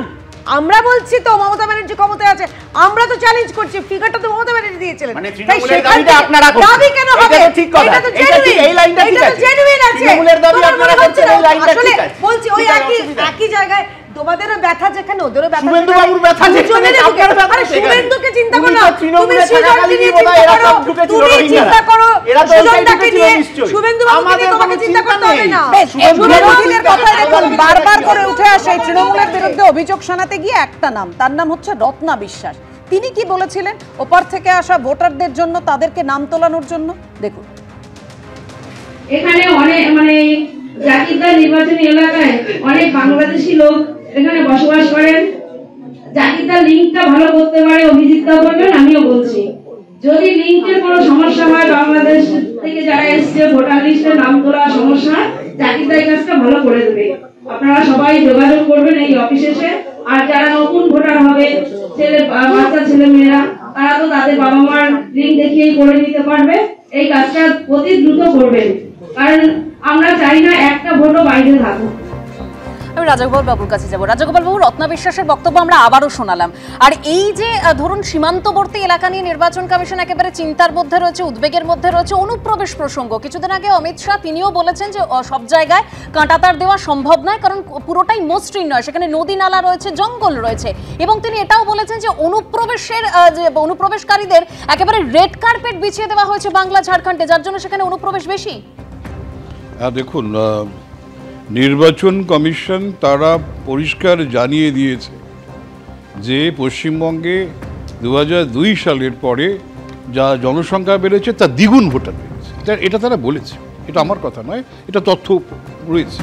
আমরা বলছি তো মমতা ব্যানার্জি ক্ষমতায় আছে, আমরা তো চ্যালেঞ্জ করছি, ফিগারটা তো মমতা ব্যানার্জি দিয়েছিলেন। মানে তৃণমূলের দাবিটা আপনারা করছেন, দাবি কেন হবে? এটা তো ঠিক কথা, এটা তো জেনুইন, এই লাইনটা ঠিক আছে, জেনুইন আছে। তৃণমূলের দাবি আপনারা করছেন, এই লাইনটা ঠিক আছে। বলছি ওই একই জায়গায় তোমাদেরও ব্যথা যেখানে ওদেরও ব্যথা, শুভেন্দু বাবুর ব্যথা যেখানে আপনার ব্যথা আরে শুভেন্দুকে চিন্তা করো না, তুমি সৃজনকে নিয়ে চিন্তা করো, এরা তো সৃজনকে নিয়ে শুভেন্দু বাবুকে তোমাকে চিন্তা করতে হবে না। বিরোধীদের কথায় দেখুন বারবার করে উঠে আসে তৃণমূলের বিরুদ্ধে অভিযোগ শোনাতে গিয়ে একটা নাম, তার নাম হচ্ছে রত্না বিশ্বাস। তিনি কি বলেছিলেন ওপার থেকে আসা ভোটারদের জন্য, তাদেরকে নাম তোলানোর জন্য? দেখুন, এখানে অনেক মানে জাতিদার নির্বাচনী এলাকায় অনেক বাংলাদেশি লোক এখানে বসবাস করেন। জাতিদার লিঙ্কটা ভালো করতে পারে, অভিজিৎটা বলবেন, আমিও বলছি। যদি লিঙ্কের কোনো সমস্যা হয়, বাংলাদেশ থেকে যারা এসছে ভোটার লিস্টে নাম তোলা সমস্যা, জাতিদার কাজটা ভালো করে দেবে। আপনারা সবাই যোগাযোগ করবেন এই অফিসে এসে। আর যারা নতুন ভোটার হবে, বাচ্চা ছেলে মেয়েরা, তারা তো তাদের বাবা মার লিঙ্ক দেখিয়েই করে নিতে পারবে। এই কাজটা অতি দ্রুত করবেন, কারণ আমরা চাই না একটা ভোটও বাইরে থাকুক। আমি রাজাগোপাল বাবুর কাছে যাব। রাজাগোপাল বাবু, রত্না বিশ্বাসের বক্তব্য আমরা আবারও শোনালাম। আর এই যে ধরুন সীমান্তবর্তী এলাকা নিয়ে নির্বাচন কমিশন একেবারে চিন্তার মধ্যে রয়েছে, উদ্বেগের মধ্যে রয়েছে, অনুপ্রবেশ প্রসঙ্গ। কিছুদিন আগে অমিত শাহ তিনিও বলেছেন যে সব জায়গায় কাঁটাতার দেওয়া সম্ভব নয়, কারণ পুরোটাই মসৃণ নয়, সেখানে নদী নালা রয়েছে, জঙ্গল রয়েছে। এবং তিনি এটাও বলেছেন যে অনুপ্রবেশকারীদের একেবারে রেড কার্পেট বিছিয়ে দেওয়া হয়েছে বাংলা ঝাড়খণ্ডে, যার জন্য সেখানে অনুপ্রবেশ বেশি। দেখুন, নির্বাচন কমিশন তারা পরিষ্কার জানিয়ে দিয়েছে যে পশ্চিমবঙ্গে 2002 সালের পরে যা জনসংখ্যা বেড়েছে তার দ্বিগুণ ভোটার বেড়েছে। এটা তারা বলেছে, এটা আমার কথা নয়, এটা তথ্য রয়েছে।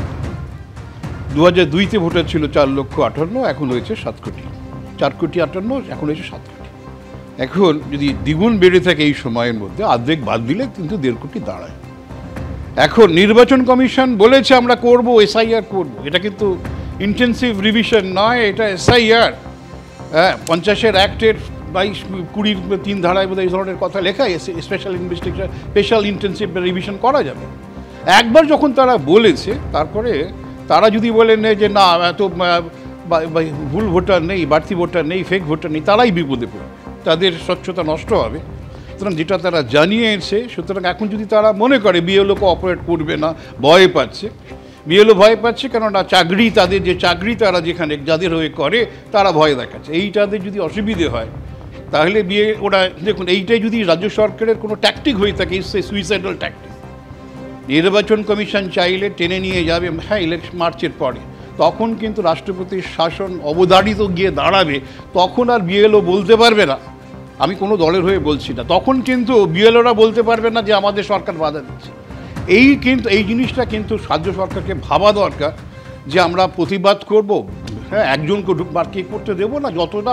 2002-তে ভোটার ছিল 4,58,000, এখন হয়েছে 7 কোটি, 4,58,000, এখন হয়েছে 7 কোটি। এখন যদি দ্বিগুণ বেড়ে থাকে এই সময়ের মধ্যে, অর্ধেক বাদ দিলে কিন্তু 1.5 কোটি দাঁড়ায়। এখন নির্বাচন কমিশন বলেছে আমরা করব, এসআইআর করব। এটা কিন্তু ইন্টেন্সিভ রিভিশন নয়, এটা এসআইআর। হ্যাঁ, 50-এর অ্যাক্টের 22-20-3 ধারায় বোধহয় এই ধরনের কথা লেখা, special investigation, special intensive revision করা যাবে। একবার যখন তারা বলেছে, তারপরে তারা যদি বলেন যে না এত ভুল ভোটার নেই, বাড়তি ভোটার নেই, ফেক ভোটার নেই, তারাই বিপদে পড়বে, তাদের স্বচ্ছতা নষ্ট হবে। সুতরাং যেটা তারা জানিয়েছে, সুতরাং এখন যদি তারা মনে করে বিএলও কোঅপারেট করবে না, ভয় পাচ্ছে, বিএলও ভয় পাচ্ছে, কেননা চাকরি, তাদের যে চাকরি তারা যেখানে যাদের হয়ে করে তারা ভয় দেখাচ্ছে। এইটাদের যদি অসুবিধে হয় তাহলে ওরা দেখুন, এইটাই যদি রাজ্য সরকারের কোনো ট্যাকটিক হয়ে থাকে, সুইসাইডাল ট্যাকটিক। নির্বাচন কমিশন চাইলে টেনে নিয়ে যাবে, হ্যাঁ, মার্চের পরে, তখন কিন্তু রাষ্ট্রপতির শাসন অবধারিত গিয়ে দাঁড়াবে, তখন আর বিএলও বলতে পারবে না, আমি কোনো দলের হয়ে বলছি না, তখন কিন্তু বিএলওরা বলতে পারবে না যে আমাদের সরকার বাধা দিচ্ছে। এই জিনিসটা কিন্তু রাজ্য সরকারকে ভাবা দরকার যে আমরা প্রতিবাদ করব, হ্যাঁ, একজনকে বাকি করতে দেবো না, যতটা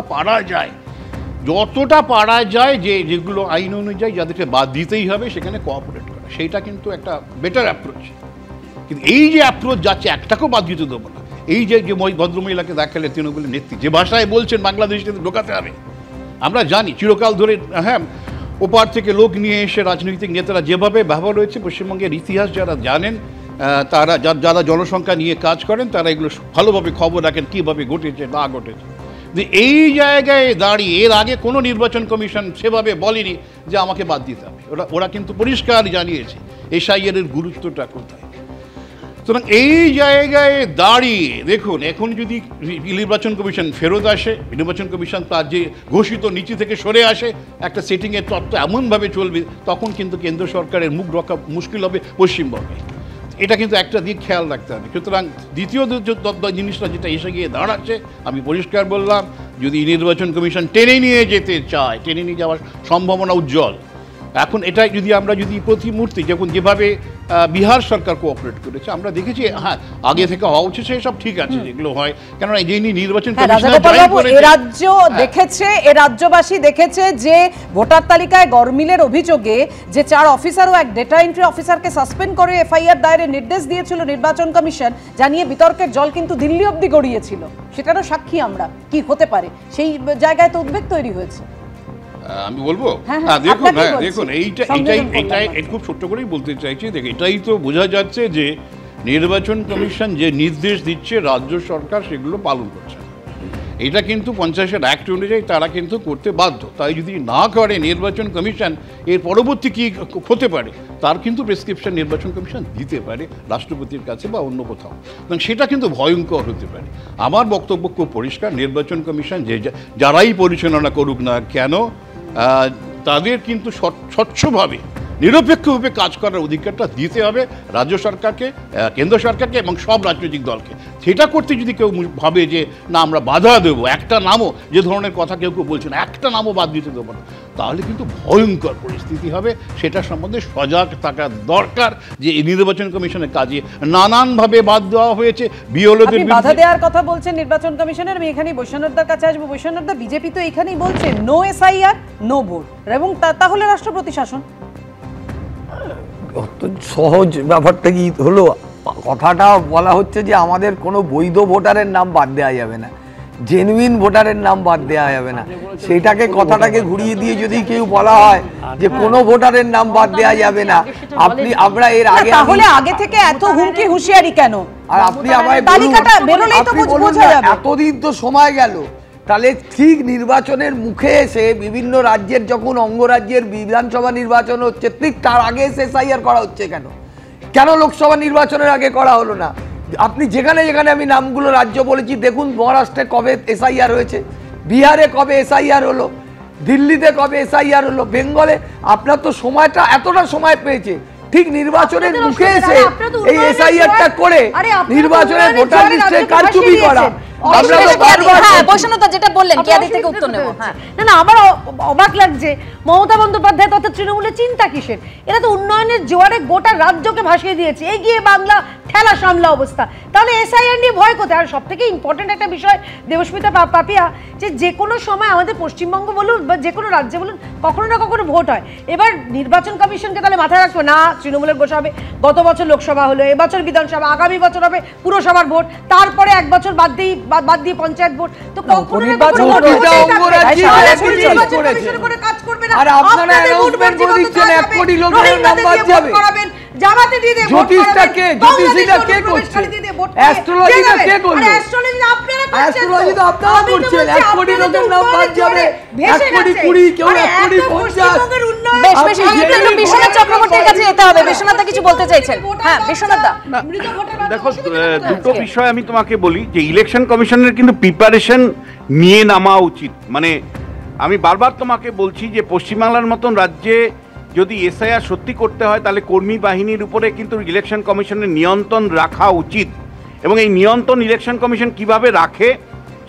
পারা যায় যেগুলো আইন অনুযায়ী যাদেরকে বাদ দিতেই হবে সেখানে কোঅপারেট করা, সেইটা কিন্তু একটা বেটার অ্যাপ্রোচ। কিন্তু এই যে অ্যাপ্রোচ যাচ্ছে, একটাকেও বাদ দিতে দেবো না, এই যে ভদ্রমহিলাকে দেখালে তৃণমূলের নেত্রী যে ভাষায় বলছেন বাংলাদেশকে ঢোকাতে হবে, আমরা জানি চিরকাল ধরে, হ্যাঁ, ওপার থেকে লোক নিয়ে এসে রাজনৈতিক নেতারা যেভাবে ব্যবহার হয়েছে, পশ্চিমবঙ্গের ইতিহাস যারা জানেন, তারা যারা জনসংখ্যা নিয়ে কাজ করেন, তারা এগুলো ভালোভাবে খবর রাখেন কীভাবে ঘটেছে না ঘটেছে। এই জায়গায় দাঁড়িয়ে এর আগে কোনো নির্বাচন কমিশন সেভাবে বলেনি যে আমাকে বাদ দিতে হবে, ওরা কিন্তু পরিষ্কার জানিয়েছে এসআইআর এর গুরুত্বটা কোথায়। সুতরাং এই জায়গায় দাঁড়িয়ে দেখুন, এখন যদি নির্বাচন কমিশন ফেরত আসে, নির্বাচন কমিশন তার যে ঘোষিত নীতি থেকে সরে আসে, একটা সেটিংয়ের তত্ত্ব এমনভাবে চলবে, তখন কিন্তু কেন্দ্র সরকারের মুখ রক্ষা মুশকিল হবে পশ্চিমবঙ্গে। এটা কিন্তু একটা দিক খেয়াল রাখতে হবে। সুতরাং দ্বিতীয় জিনিসটা যেটা এসে গিয়ে দাঁড়াচ্ছে, আমি পরিষ্কার বললাম, যদি নির্বাচন কমিশন টেনে নিয়ে যেতে চায়, টেনে নিয়ে যাওয়ার সম্ভাবনা উজ্জ্বল। এখন এটা যদি আমরা প্রতি মুহূর্তে যখন যেভাবে বিহার সরকার কোঅপারেট করেছে, আমরা দেখেছি, হ্যাঁ, আগে থেকে হওয়া উচিত, সেসব ঠিক আছে যেগুলো হয়, কেননা এই যে নির্বাচন রাজ্যবাসী দেখেছে যে ভোটার তালিকায় গরমিলের অভিযোগে যে 4 অফিসার ও এক ডেটা এন্ট্রি অফিসারকে সাসপেন্ড করে এফআইআর দায়েরের নির্দেশ দিয়েছিল নির্বাচন কমিশন, জানিয়ে বিতর্কের জল কিন্তু দিল্লি অবধি গড়িয়েছিল। সেটারও সাক্ষী আমরা, কি হতে পারে সেই জায়গায় তো উদ্বেগ তৈরি হয়েছে। আমি বলবো, দেখুন এইটাই খুব ছোট্ট করেই বলতে চাইছি। দেখুন, এটাই তো বোঝা যাচ্ছে যে নির্বাচন কমিশন যে নির্দেশ দিচ্ছে রাজ্য সরকার সেগুলো পালন করছে। এটা কিন্তু 50-এর অ্যাক্ট অনুযায়ী তারা কিন্তু করতে বাধ্য। তাই যদি না করে নির্বাচন কমিশন, এর পরবর্তী কী হতে পারে তার কিন্তু প্রেসক্রিপশন নির্বাচন কমিশন দিতে পারে রাষ্ট্রপতির কাছে বা অন্য কোথাও, এবং সেটা কিন্তু ভয়ঙ্কর হতে পারে। আমার বক্তব্য খুব পরিষ্কার, নির্বাচন কমিশন যারাই পরিচালনা করুক না কেন তাদের কিন্তু স্বচ্ছভাবে নিরপেক্ষভাবে কাজ করার অধিকারটা দিতে হবে রাজ্য সরকারকে, কেন্দ্র সরকারকে এবং সব রাজনৈতিক দলকে। সেটা করতে যদি কেউ ভাবে যে না আমরা বাধা দেবো, একটা নামও, যে ধরনের কথা কেউ কেউ বলছেন একটা নামও বাদ দিতে দেবো না, তাহলে কিন্তু ভয়ঙ্কর পরিস্থিতি হবে। সেটা সম্বন্ধে সজাগ থাকা দরকার যে এই নির্বাচন কমিশনের কাজে নানানভাবে বাদ দেওয়া হয়েছে। বিএলওদের বাধা দেওয়ার কথা বলছেন নির্বাচন কমিশনের। আমি এখানেই বৈষ্ণবদার কাছে আসবো। বৈষ্ণবদা, বিজেপি তো এখানেই বলছে নো এসআইআর নো ভোট, এবং তাহলে রাষ্ট্রপতি শাসন। অত সহজ ব্যাপারটা কি হলো? কথাটা বলা হচ্ছে যে আমাদের কোনো বৈধ ভোটারের নাম বাদ দেওয়া যাবে না, জেনুইন ভোটারের নাম বাদ দেওয়া যাবে না। সেটাকে কথাটাকে ঘুরিয়ে দিয়ে যদি কেউ বলা হয় যে কোনো ভোটারের নাম বাদ দেওয়া যাবে না, আমরা এর আগে তাহলে আগে থেকে এত হুমকি হুঁশিয়ারি কেন? আর আপনি আমায় তালিকাটা বেরোলেই তো বোঝা যাবে। এতদিন তো সময় গেল, তাহলে ঠিক নির্বাচনের মুখে এসে বিভিন্ন রাজ্যের যখন অঙ্গরাজ্যের বিধানসভা নির্বাচন হচ্ছে ঠিক তার আগে এসআইআর করা হচ্ছে কেন? কেন লোকসভা নির্বাচনের আগে করা হলো না? আপনি যেখানে যেখানে আমি নামগুলো রাজ্য বলেছি দেখুন, মহারাষ্ট্রে কবে এসআইআর হয়েছে, বিহারে কবে এসআইআর হলো, দিল্লিতে কবে এসআইআর হলো, বেঙ্গলে। আপনার তো সময়টা এতটা সময় পেয়েছে, ঠিক নির্বাচনের মুখে এসে এই এসআইআরটা করে নির্বাচনের ভোটার লিস্টে কারচুপি করা। যেটা বললেন থেকে উত্তর নেব। না, আমার অবাক লাগছে মমতা বন্দ্যোপাধ্যায় তথা তৃণমূলের চিন্তা কিসের? এরা তো উন্নয়নের জোয়ারে গোটা রাজ্যকে ভাসিয়ে দিয়েছে, এগিয়ে বাংলা ঠেলা সামলা অবস্থা। তাহলে এসআইআর নিয়ে ভয় কোথায়? আর সব থেকে ইম্পর্টেন্ট একটা বিষয় দেবস্মিতা পাপিয়া, যে কোনো সময় আমাদের পশ্চিমবঙ্গ বলুন বা যে কোনো রাজ্যে বলুন কখনো না কখনো ভোট হয়। এবার নির্বাচন কমিশনকে তাহলে মাথায় রাখবো না তৃণমূলের গোসা হবে, গত বছর লোকসভা হলো, এবছর বিধানসভা, আগামী বছর হবে পুরসভার ভোট, তারপরে এক বছর বাদ দিয়ে পঞ্চায়েত ভোট। তো কখনো না কখনো কাজ করবে না। আর আপনারা অ্যানাউন্সমেন্ট করে দিচ্ছেন 1 কোটি লোকের নাম বাদ যাবে। জামাতে দিয়ে দেব। জ্যোতিষটা কে? জ্যোতিষীটা কে করছে? অ্যাস্ট্রোলজিটা কে করছে? অ্যাস্ট্রোলজি আপনারা করছেন। অ্যাস্ট্রোলজি তো আপনারা করছেন। 1 কোটি লোকের নাম বাদ যাবে, 1 কোটি 20, কেউ 1 কোটি 50। বেশ একটু বিশ্বনাথ চক্রবর্তীর কাছে যেতে হবে। বিশ্বনাথ কিছু বলতে চাইছেন? হ্যাঁ বিশ্বনাথ দা। দেখো, দুটো বিষয় আমি তোমাকে বলি যে ইলেকশন কমিশনের কিন্তু প্রিপারেশন নিয়ে নামা উচিত। মানে আমি বারবার তোমাকে বলছি যে পশ্চিমবাংলার মতন রাজ্যে যদি এসআইআর সত্যি করতে হয় তাহলে কর্মী বাহিনীর উপরে কিন্তু ইলেকশন কমিশনের নিয়ন্ত্রণ রাখা উচিত। এবং এই নিয়ন্ত্রণ ইলেকশন কমিশন কিভাবে রাখে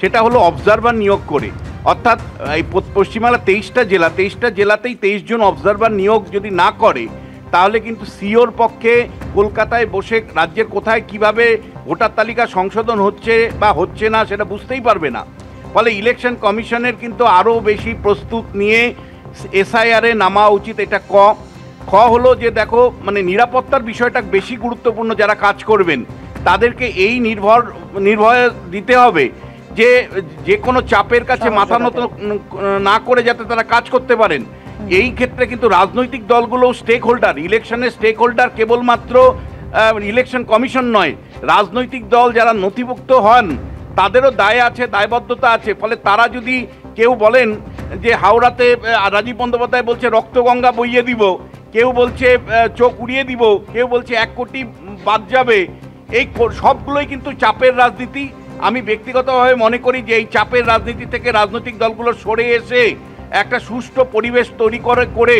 সেটা হলো অবজারভার নিয়োগ করে। অর্থাৎ এই পশ্চিমবাংলা 23টা জেলাতেই 23 জন অবজারভার নিয়োগ যদি না করে তাহলে কিন্তু সিওর পক্ষে কলকাতায় বসে রাজ্যের কোথায় কিভাবে ভোটার তালিকা সংশোধন হচ্ছে বা হচ্ছে না সেটা বুঝতেই পারবে না। ফলে ইলেকশন কমিশনের কিন্তু আরও বেশি প্রস্তুত নিয়ে এসআইআরে নামা উচিত। এটা খ হলো যে দেখো, মানে নিরাপত্তার বিষয়টা বেশি গুরুত্বপূর্ণ। যারা কাজ করবেন তাদেরকে এই নির্ভয় দিতে হবে যে কোনো চাপের কাছে মাথা নত না করে যাতে তারা কাজ করতে পারেন। এই ক্ষেত্রে কিন্তু রাজনৈতিক দলগুলো স্টেক হোল্ডার, ইলেকশনের স্টেক হোল্ডার কেবলমাত্র ইলেকশন কমিশন নয়, রাজনৈতিক দল যারা নথিভুক্ত হন তাদেরও দায় আছে, দায়বদ্ধতা আছে। ফলে তারা যদি কেউ বলেন যে হাওড়াতে রাজীব বন্দ্যোপাধ্যায় বলছে রক্তগঙ্গা বইয়ে দিব, কেউ বলছে চোখ উড়িয়ে দিব, কেউ বলছে 1 কোটি বাদ যাবে, এই সবগুলোই কিন্তু চাপের রাজনীতি। আমি ব্যক্তিগতভাবে মনে করি যে এই চাপের রাজনীতি থেকে রাজনৈতিক দলগুলো সরে এসে একটা সুষ্ঠু পরিবেশ তৈরি করে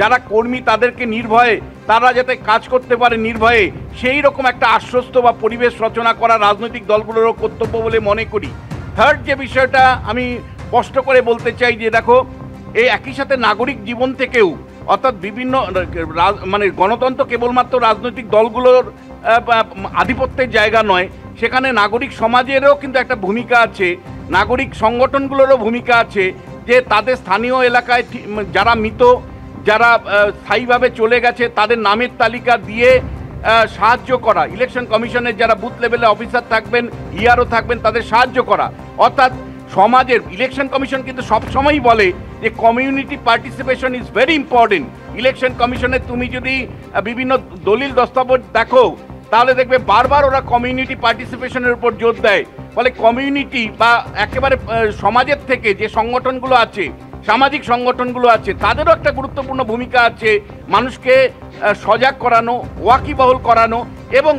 যারা কর্মী তাদেরকে নির্ভয়ে তারা যাতে কাজ করতে পারে নির্ভয়ে, সেই রকম একটা আশ্বস্ত বা পরিবেশ রচনা করা রাজনৈতিক দলগুলোরও কর্তব্য বলে মনে করি। থার্ড যে বিষয়টা আমি স্পষ্ট করে বলতে চাই যে দেখো, এই একই সাথে নাগরিক জীবন থেকেও, অর্থাৎ বিভিন্ন মানে গণতন্ত্র কেবলমাত্র রাজনৈতিক দলগুলোর আধিপত্যের জায়গা নয়, সেখানে নাগরিক সমাজেরও কিন্তু একটা ভূমিকা আছে, নাগরিক সংগঠনগুলোরও ভূমিকা আছে যে তাদের স্থানীয় এলাকায় যারা মৃত, যারা স্থায়ীভাবে চলে গেছে তাদের নামের তালিকা দিয়ে সাহায্য করা, ইলেকশন কমিশনের যারা বুথ লেভেলে অফিসার থাকবেন, ইআরও থাকবেন, তাদের সাহায্য করা। অর্থাৎ সমাজের ইলেকশন কমিশন কিন্তু সবসময়ই বলে যে community participation is very important. Election কমিশনে তুমি যদি বিভিন্ন দলিল দস্তাবেজ দেখো তাহলে দেখবে বারবার ওরা কমিউনিটি পার্টিসিপেশনের উপর জোর দেয়। ফলে কমিউনিটি বা একেবারে সমাজের থেকে যে সংগঠনগুলো আছে, সামাজিক সংগঠনগুলো আছে, তাদেরও একটা গুরুত্বপূর্ণ ভূমিকা আছে মানুষকে সজাগ করানো, ওয়াকিবহল করানো এবং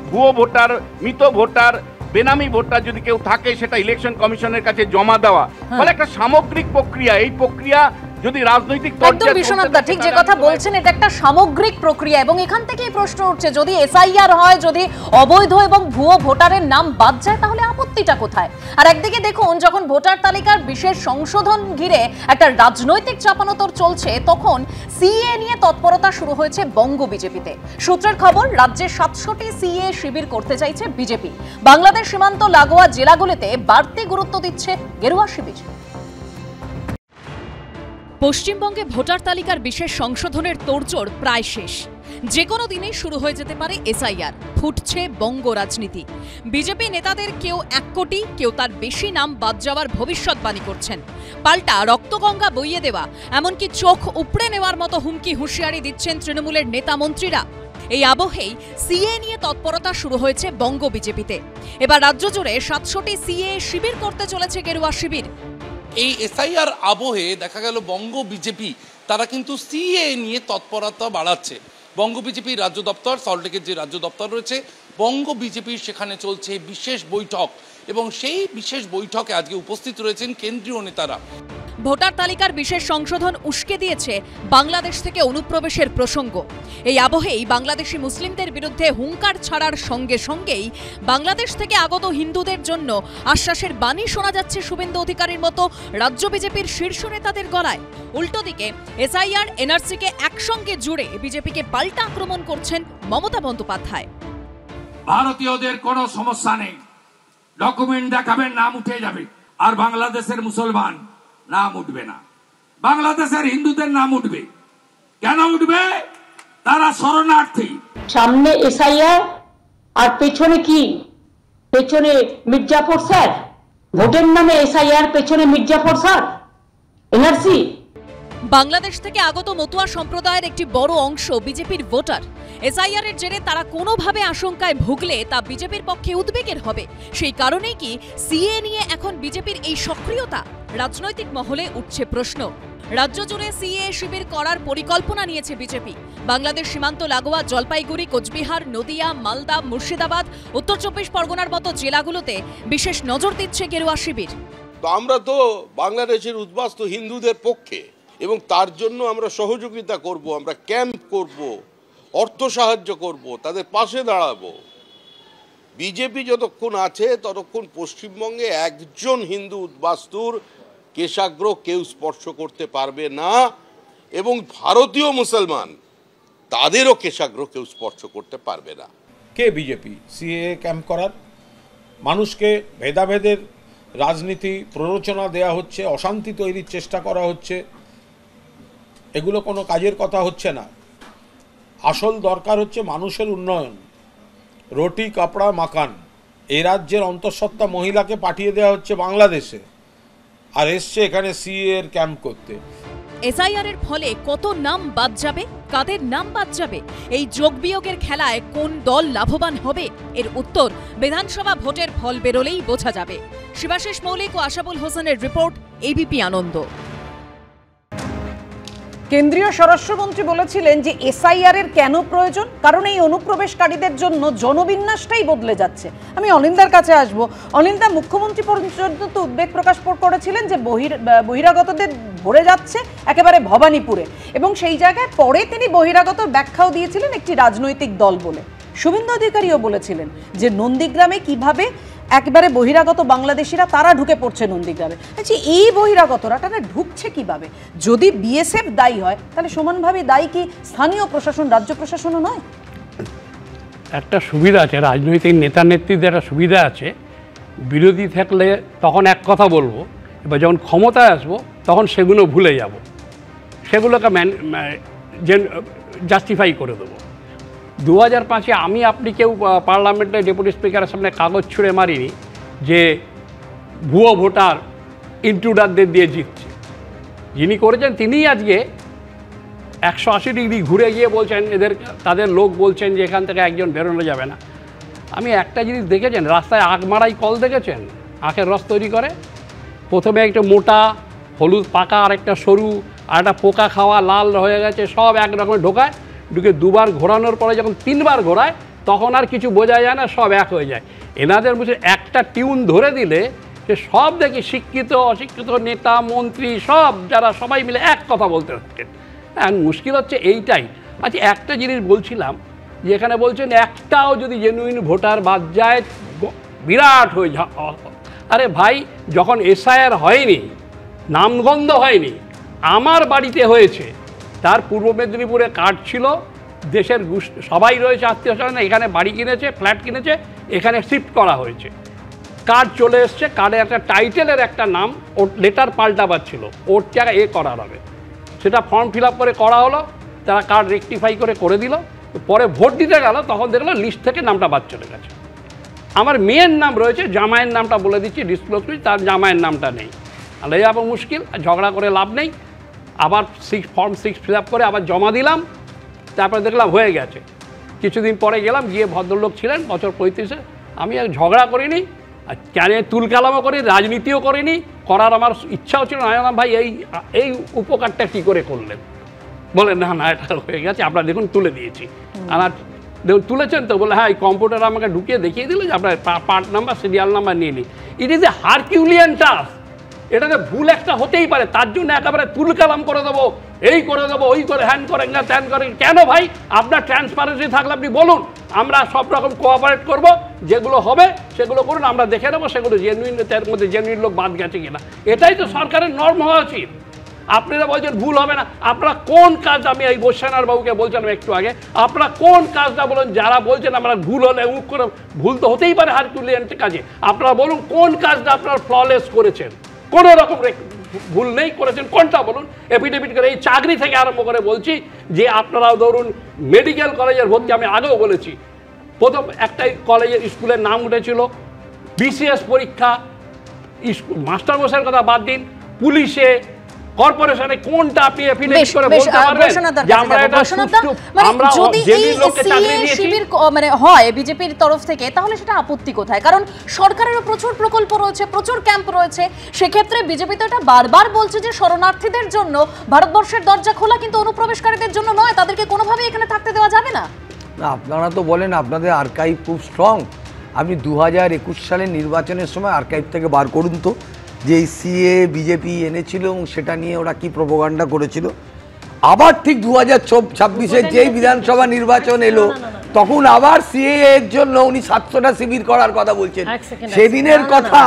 ভুয়ো ভোটার, মৃত ভোটার, বেনামি ভোটার যদি কেউ থাকে সেটা ইলেকশন কমিশনের কাছে জমা দেওয়া। ফলে একটা সামগ্রিক প্রক্রিয়া, এই প্রক্রিয়া যদি রাজনৈতিক একদম বিশ্বনাথ দা ঠিক যে কথা বলছেন, এটা একটা সামগ্রিক প্রক্রিয়া এবং এখান থেকেই প্রশ্ন উঠছে যদি এসআইআর হয়, যদি অবৈধ এবং ভুয়ো ভোটারের নাম বাদ যায় তাহলে আপত্তিটা কোথায়? আর একদিকে দেখুন যখন ভোটার তালিকার বিশেষ সংশোধন ঘিরে একটা রাজনৈতিক চাপানোতর চলছে, তখন সিএ নিয়ে তৎপরতা শুরু হয়েছে বঙ্গ বিজেপিতে। সূত্রের খবর, রাজ্যে 700টি সিএ শিবির করতে চাইছে বিজেপি। বাংলাদেশ সীমান্ত লাগোয়া জেলাগুলিতে বাড়তি গুরুত্ব দিচ্ছে গেরুয়া শিবির। পশ্চিমবঙ্গে ভোটার তালিকার বিশেষ সংশোধনের তোড়জোড় প্রায় শেষ। যে কোনো দিনেই শুরু হয়ে যেতে পারে এসআইআর। ফুটছে বঙ্গ রাজনীতি। বিজেপি নেতাদের কেউ 1 কোটি, কেউ তার বেশি নাম বাদ যাওয়ার ভবিষ্যৎবাণী করছেন। পাল্টা রক্তগঙ্গা বইয়ে দেওয়া, এমনকি চোখ উপড়ে নেওয়ার মতো হুমকি হুঁশিয়ারি দিচ্ছেন তৃণমূলের নেতা মন্ত্রীরা। এই আবহেই সিএ নিয়ে তৎপরতা শুরু হয়েছে বঙ্গ বিজেপিতে। এবার রাজ্য জুড়ে 700টি সিএ শিবির করতে চলেছে গেরুয়া শিবির। এই এসআইআর আবহে দেখা গেল বঙ্গ বিজেপি তারা কিন্তু সিএ নিয়ে তৎপরতা বাড়াচ্ছে। বঙ্গ বিজেপির রাজ্য দপ্তর, সল্টলেকের যে রাজ্য দপ্তর রয়েছে বঙ্গ বিজেপির, সেখানে চলছে বিশেষ বৈঠক এবং সেই বিশেষ বৈঠকে আজকে উপস্থিত রয়েছেন কেন্দ্রীয় নেতারা। ভোটার তালিকার বিশেষ সংশোধন উস্কে দিয়েছে বাংলাদেশ থেকে অনুপ্রবেশের প্রসঙ্গ। এই আবহেই বাংলাদেশি মুসলিমদের বিরুদ্ধে হুঙ্কার ছাড়ার সঙ্গে সঙ্গেই বাংলাদেশ থেকে আগত হিন্দুদের জন্য আশ্বাসের বাণী শোনা যাচ্ছে শুভেন্দু অধিকারীর মতো রাজ্য বিজেপির শীর্ষ নেতাদের গলায়। উল্টো দিকে এসআইআর, এনআরসিকে একসঙ্গে জুড়ে বিজেপিকে পাল্টা আক্রমণ করছেন মমতা বন্দ্যোপাধ্যায়। ভারতীয়দের কোনো সমস্যা নেই, ডকুমেন্ট দেখাবেন, নাম উঠে যাবে। আর বাংলাদেশের মুসলমান নাম উঠবে না, বাংলাদেশের হিন্দুদের নাম উঠবে। কেন উঠবে? তারা শরণার্থী। সামনে এসআইআর আর পেছনে কি? পেছনে মির্জাফর স্যার। ভোটের নামে এসআইআর, পেছনে মির্জাফর স্যার, এনআরসি। বাংলাদেশ থেকে আগত মতুয়া সম্প্রদায়ের একটি বড় অংশ বিজেপির ভোটার। এসআইআর এর জেরে তারা কোনোভাবে আশঙ্কায় ভুগলে তা বিজেপির পক্ষে উদ্বেগের হবে। সেই কারণেই কি সিএ নিয়ে এখন বিজেপির এই সক্রিয়তা? রাজনৈতিক মহলে উঠছে প্রশ্ন। রাজ্য জুড়ে সিএ শিবির করার পরিকল্পনা নিয়েছে বিজেপি। বাংলাদেশ সীমান্ত লাগোয়া জলপাইগুড়ি, কোচবিহার, নদিয়া, মালদা, মুর্শিদাবাদ, উত্তর 24 পরগনার মতো জেলাগুলোতে বিশেষ নজর দিচ্ছে গেরুয়া শিবির। আমরা তো বাংলাদেশের উদ্বাস্তু হিন্দুদের পক্ষে এবং তার জন্য আমরা সহযোগিতা করব, আমরা ক্যাম্প করব, অর্থ সাহায্য করব, তাদের পাশে দাঁড়াবো। বিজেপি যতক্ষণ আছে ততক্ষণ পশ্চিমবঙ্গে একজন হিন্দু উদ্বাস্তুর কেশাগ্র কেউ স্পর্শ করতে পারবে না এবং ভারতীয় মুসলমান তাদেরও কেশাগ্র কেউ স্পর্শ করতে পারবে না। কে বিজেপি সিএ ক্যাম্প করার? মানুষকে ভেদাভেদের রাজনীতি প্ররোচনা দেয়া হচ্ছে, অশান্তি তৈরির চেষ্টা করা হচ্ছে, এগুলো কোনো কাজের কথা হচ্ছে না। আসল দরকার হচ্ছে মানুষের উন্নয়ন। রুটি কাপড়া মাকান। এই রাজ্যের অন্তঃসত্ত্বা মহিলাকে পাঠিয়ে দেওয়া হচ্ছে বাংলাদেশে, আর এসছে এখানে সিএ এর ক্যাম্প করতে। এসআইআর এর ফলে কত নাম বাদ যাবে, কাদের নাম বাদ যাবে? এই যোগ বিয়োগের খেলায় কোন দল লাভবান হবে? এর উত্তর বিধানসভা ভোটের ফল বেরোলেই বোঝা যাবে। শিবাশিস মৌলিক ও আশাবুল হোসেনের রিপোর্ট, এবিপি আনন্দ। কেন্দ্রীয় স্বরাষ্ট্রমন্ত্রী বলেছিলেন যে এসআইআর এর কেন প্রয়োজন, কারণ এই অনুপ্রবেশকারীদের জন্য জনবিন্যাসটাই বদলে যাচ্ছে। আমি অনিন্দার কাছে আসবো। অনিন্দা, মুখ্যমন্ত্রী পর্যন্ত তো উদ্বেগ প্রকাশ করেছিলেন যে বহিরাগতদের ভরে যাচ্ছে একেবারে ভবানীপুরে, এবং সেই জায়গায় পরে তিনি বহিরাগত ব্যাখ্যাও দিয়েছিলেন একটি রাজনৈতিক দল বলে। শুভেন্দু অধিকারীও বলেছিলেন যে নন্দীগ্রামে কিভাবে একেবারে বহিরাগত বাংলাদেশিরা তারা ঢুকে পড়ছে নন্দীগ্রামে। আচ্ছা, এই বহিরাগতরা তারা ঢুকছে কিভাবে? যদি বিএসএফ দায়ী হয় তাহলে সমানভাবে দায়ী কি স্থানীয় প্রশাসন, রাজ্য প্রশাসনও নয়? একটা সুবিধা আছে, রাজনৈতিক নেতা নেত্রীদের একটা সুবিধা আছে, বিরোধী থাকলে তখন এক কথা বলবো, এবার যখন ক্ষমতায় আসবো তখন সেগুলো ভুলে যাব, সেগুলোকে জাস্টিফাই করে দেবো। 2005-এ আমি আপনি কেউ পার্লামেন্টে ডেপুটি স্পিকারের সামনে কাগজ ছুঁড়ে মারিনি যে ভুয়ো ভোটার ইন্ট্রুডারদের দিয়ে জিতছে। যিনি করেছেন তিনিই আজকে 180 ডিগ্রি ঘুরে গিয়ে বলছেন তাদের লোক বলছেন যে এখান থেকে একজন বেরোনো যাবে না। আমি একটা জিনিস দেখেছেন, রাস্তায় আখ মারাই কল দেখেছেন, আখের রস তৈরি করে, প্রথমে একটা মোটা হলুদ পাকা আর একটা সরু আর একটা পোকা খাওয়া লাল হয়ে গেছে, সব একরকমের ঢোকায়, ঢুকে দুবার ঘোরানোর পরে যখন 3বার ঘোরায় তখন আর কিছু বোঝা যায় না, সব এক হয়ে যায়। এনাদের বুঝে একটা টিউন ধরে দিলে সে সব দেখি শিক্ষিত অশিক্ষিত নেতা মন্ত্রী সব যারা সবাই মিলে এক কথা বলতে থাকেন। হ্যাঁ, মুশকিল হচ্ছে এইটাই। আচ্ছা, একটা জিনিস বলছিলাম যে এখানে বলছেন একটাও যদি জেনুইন ভোটার বাদ যায় বিরাট হয়ে যা। আরে ভাই, যখন এসআইআর হয়নি, নামগন্ধ হয়নি, আমার বাড়িতে হয়েছে, তার পূর্ব মেদিনীপুরে কার্ড ছিল, দেশের সবাই রয়েছে আত্মীয় স্বজন, এখানে বাড়ি কিনেছে, ফ্ল্যাট কিনেছে, এখানে শিফট করা হয়েছে, কার্ড চলে এসছে, কার্ডে একটা টাইটেলের একটা নাম, ওর লেটার পাল্টাবার ছিল, ওর জায়গায় করার হবে, সেটা ফর্ম ফিল আপ করে করা হলো, তারা কার্ড রেকটিফাই করে দিল, পরে ভোট দিতে গেল তখন দেখলো লিস্ট থেকে নামটা বাদ চলে গেছে। আমার মেয়ের নাম রয়েছে, জামাইয়ের নামটা বলে দিচ্ছি ডিসক্লোজ করি, তার জামাইয়ের নামটা নেই, তাহলে যাবো মুশকিল, ঝগড়া করে লাভ নেই। আবার ফর্ম 6 ফিল আপ করে আবার জমা দিলাম, তারপরে দেখলাম হয়ে গেছে। কিছুদিন পরে গেলাম, গিয়ে ভদ্রলোক ছিলেন বছর 35-এ, আমি আর ঝগড়া করিনি, আর কেন তুলকালামও করি, রাজনীতিও করিনি, করার আমার ইচ্ছাও ছিল না। আমি বললাম ভাই এই উপকারটা কী করে করলেন? বলে না না এটা হয়ে গেছে, আপনারা দেখুন তুলে দিয়েছি। আমার দেখুন তুলেছেন তো? বলে হ্যাঁ, এই কম্পিউটার আমাকে ঢুকিয়ে দেখিয়ে দিল যে আপনার পার্ট নাম্বার সিরিয়াল নাম্বার নিয়ে নিই। It is a Herculean task, এটাতে ভুল একটা হতেই পারে, তার জন্য একেবারে তুলকালাম করে দেবো, এই করে দেবো, ওই করে হ্যান করেন না ত্যান করেন। কেন ভাই? আপনার ট্রান্সপারেন্সি থাকলে আপনি বলুন, আমরা সব রকম কোঅপারেট করব, যেগুলো হবে সেগুলো করুন, আমরা দেখে নেবো সেগুলো জেনুইন, তার মধ্যে জেনুইন লোক বাদ গেছে কিনা। এটাই তো সরকারের নর্ম হওয়া উচিত। আপনারা বলছেন ভুল হবে না, আপনারা কোন কাজ, আমি এই বৈশ্বনাথ বাবুকে বলছিলাম একটু আগে, আপনারা কোন কাজটা বলুন, যারা বলছেন আমরা ভুল হলে উক করে, ভুল তো হতেই পারে হারকিউলিয়ান কাজে, আপনারা বলুন কোন কাজটা আপনারা ফ্ললেস করেছেন, কোনো রকম ভুল নেই করেছেন, কোনটা বলুন, এফিডেভিট করে। এই চাকরি থেকে আরম্ভ করে বলছি যে আপনারাও ধরুন মেডিকেল কলেজের ভর্তি, আমি আগেও বলেছি, প্রথম একটাই কলেজের স্কুলের নাম উঠেছিল, বিসিএস পরীক্ষা, মাস্টারমশাইয়ের কথা বাদ দিন, পুলিশে, কর্পোরেশনে, কোনটা আপনি এফিডেভিট করে বলতে পারবেন যে আমরা এটা আমরা যদি এই সিএ শিবির মানে হয় বিজেপির তরফ থেকে, তাহলে সেটা আপত্তি কোথায়? কারণ সরকারেরও প্রচুর প্রকল্প রয়েছে, প্রচুর ক্যাম্প রয়েছে, সেক্ষেত্রে বিজেপি তো এটা বারবার বলছে যে শরণার্থীদের জন্য ভারতবর্ষের দরজা খোলা, কিন্তু অনুপ্রবেশকারীদের জন্য নয়, তাদেরকে কোনোভাবেই এখানে থাকতে দেওয়া যাবে না। না, আপনারা তো বলেন আপনাদের আর্কাইভ খুব স্ট্রং, আপনি 2021 সালের নির্বাচনের সময় আর্কাইভ থেকে বার করুন তো যে এই সিএ বিজেপি এনেছিল এবং সেটা নিয়ে ওরা কি প্রোপাগান্ডা করেছিল। আবার ঠিক 2026-এ যেই বিধানসভা নির্বাচন এলো, তখন আবার সিএ এর জন্য উনি 700টা শিবির করার কথা বলছেন। সেদিনের কথা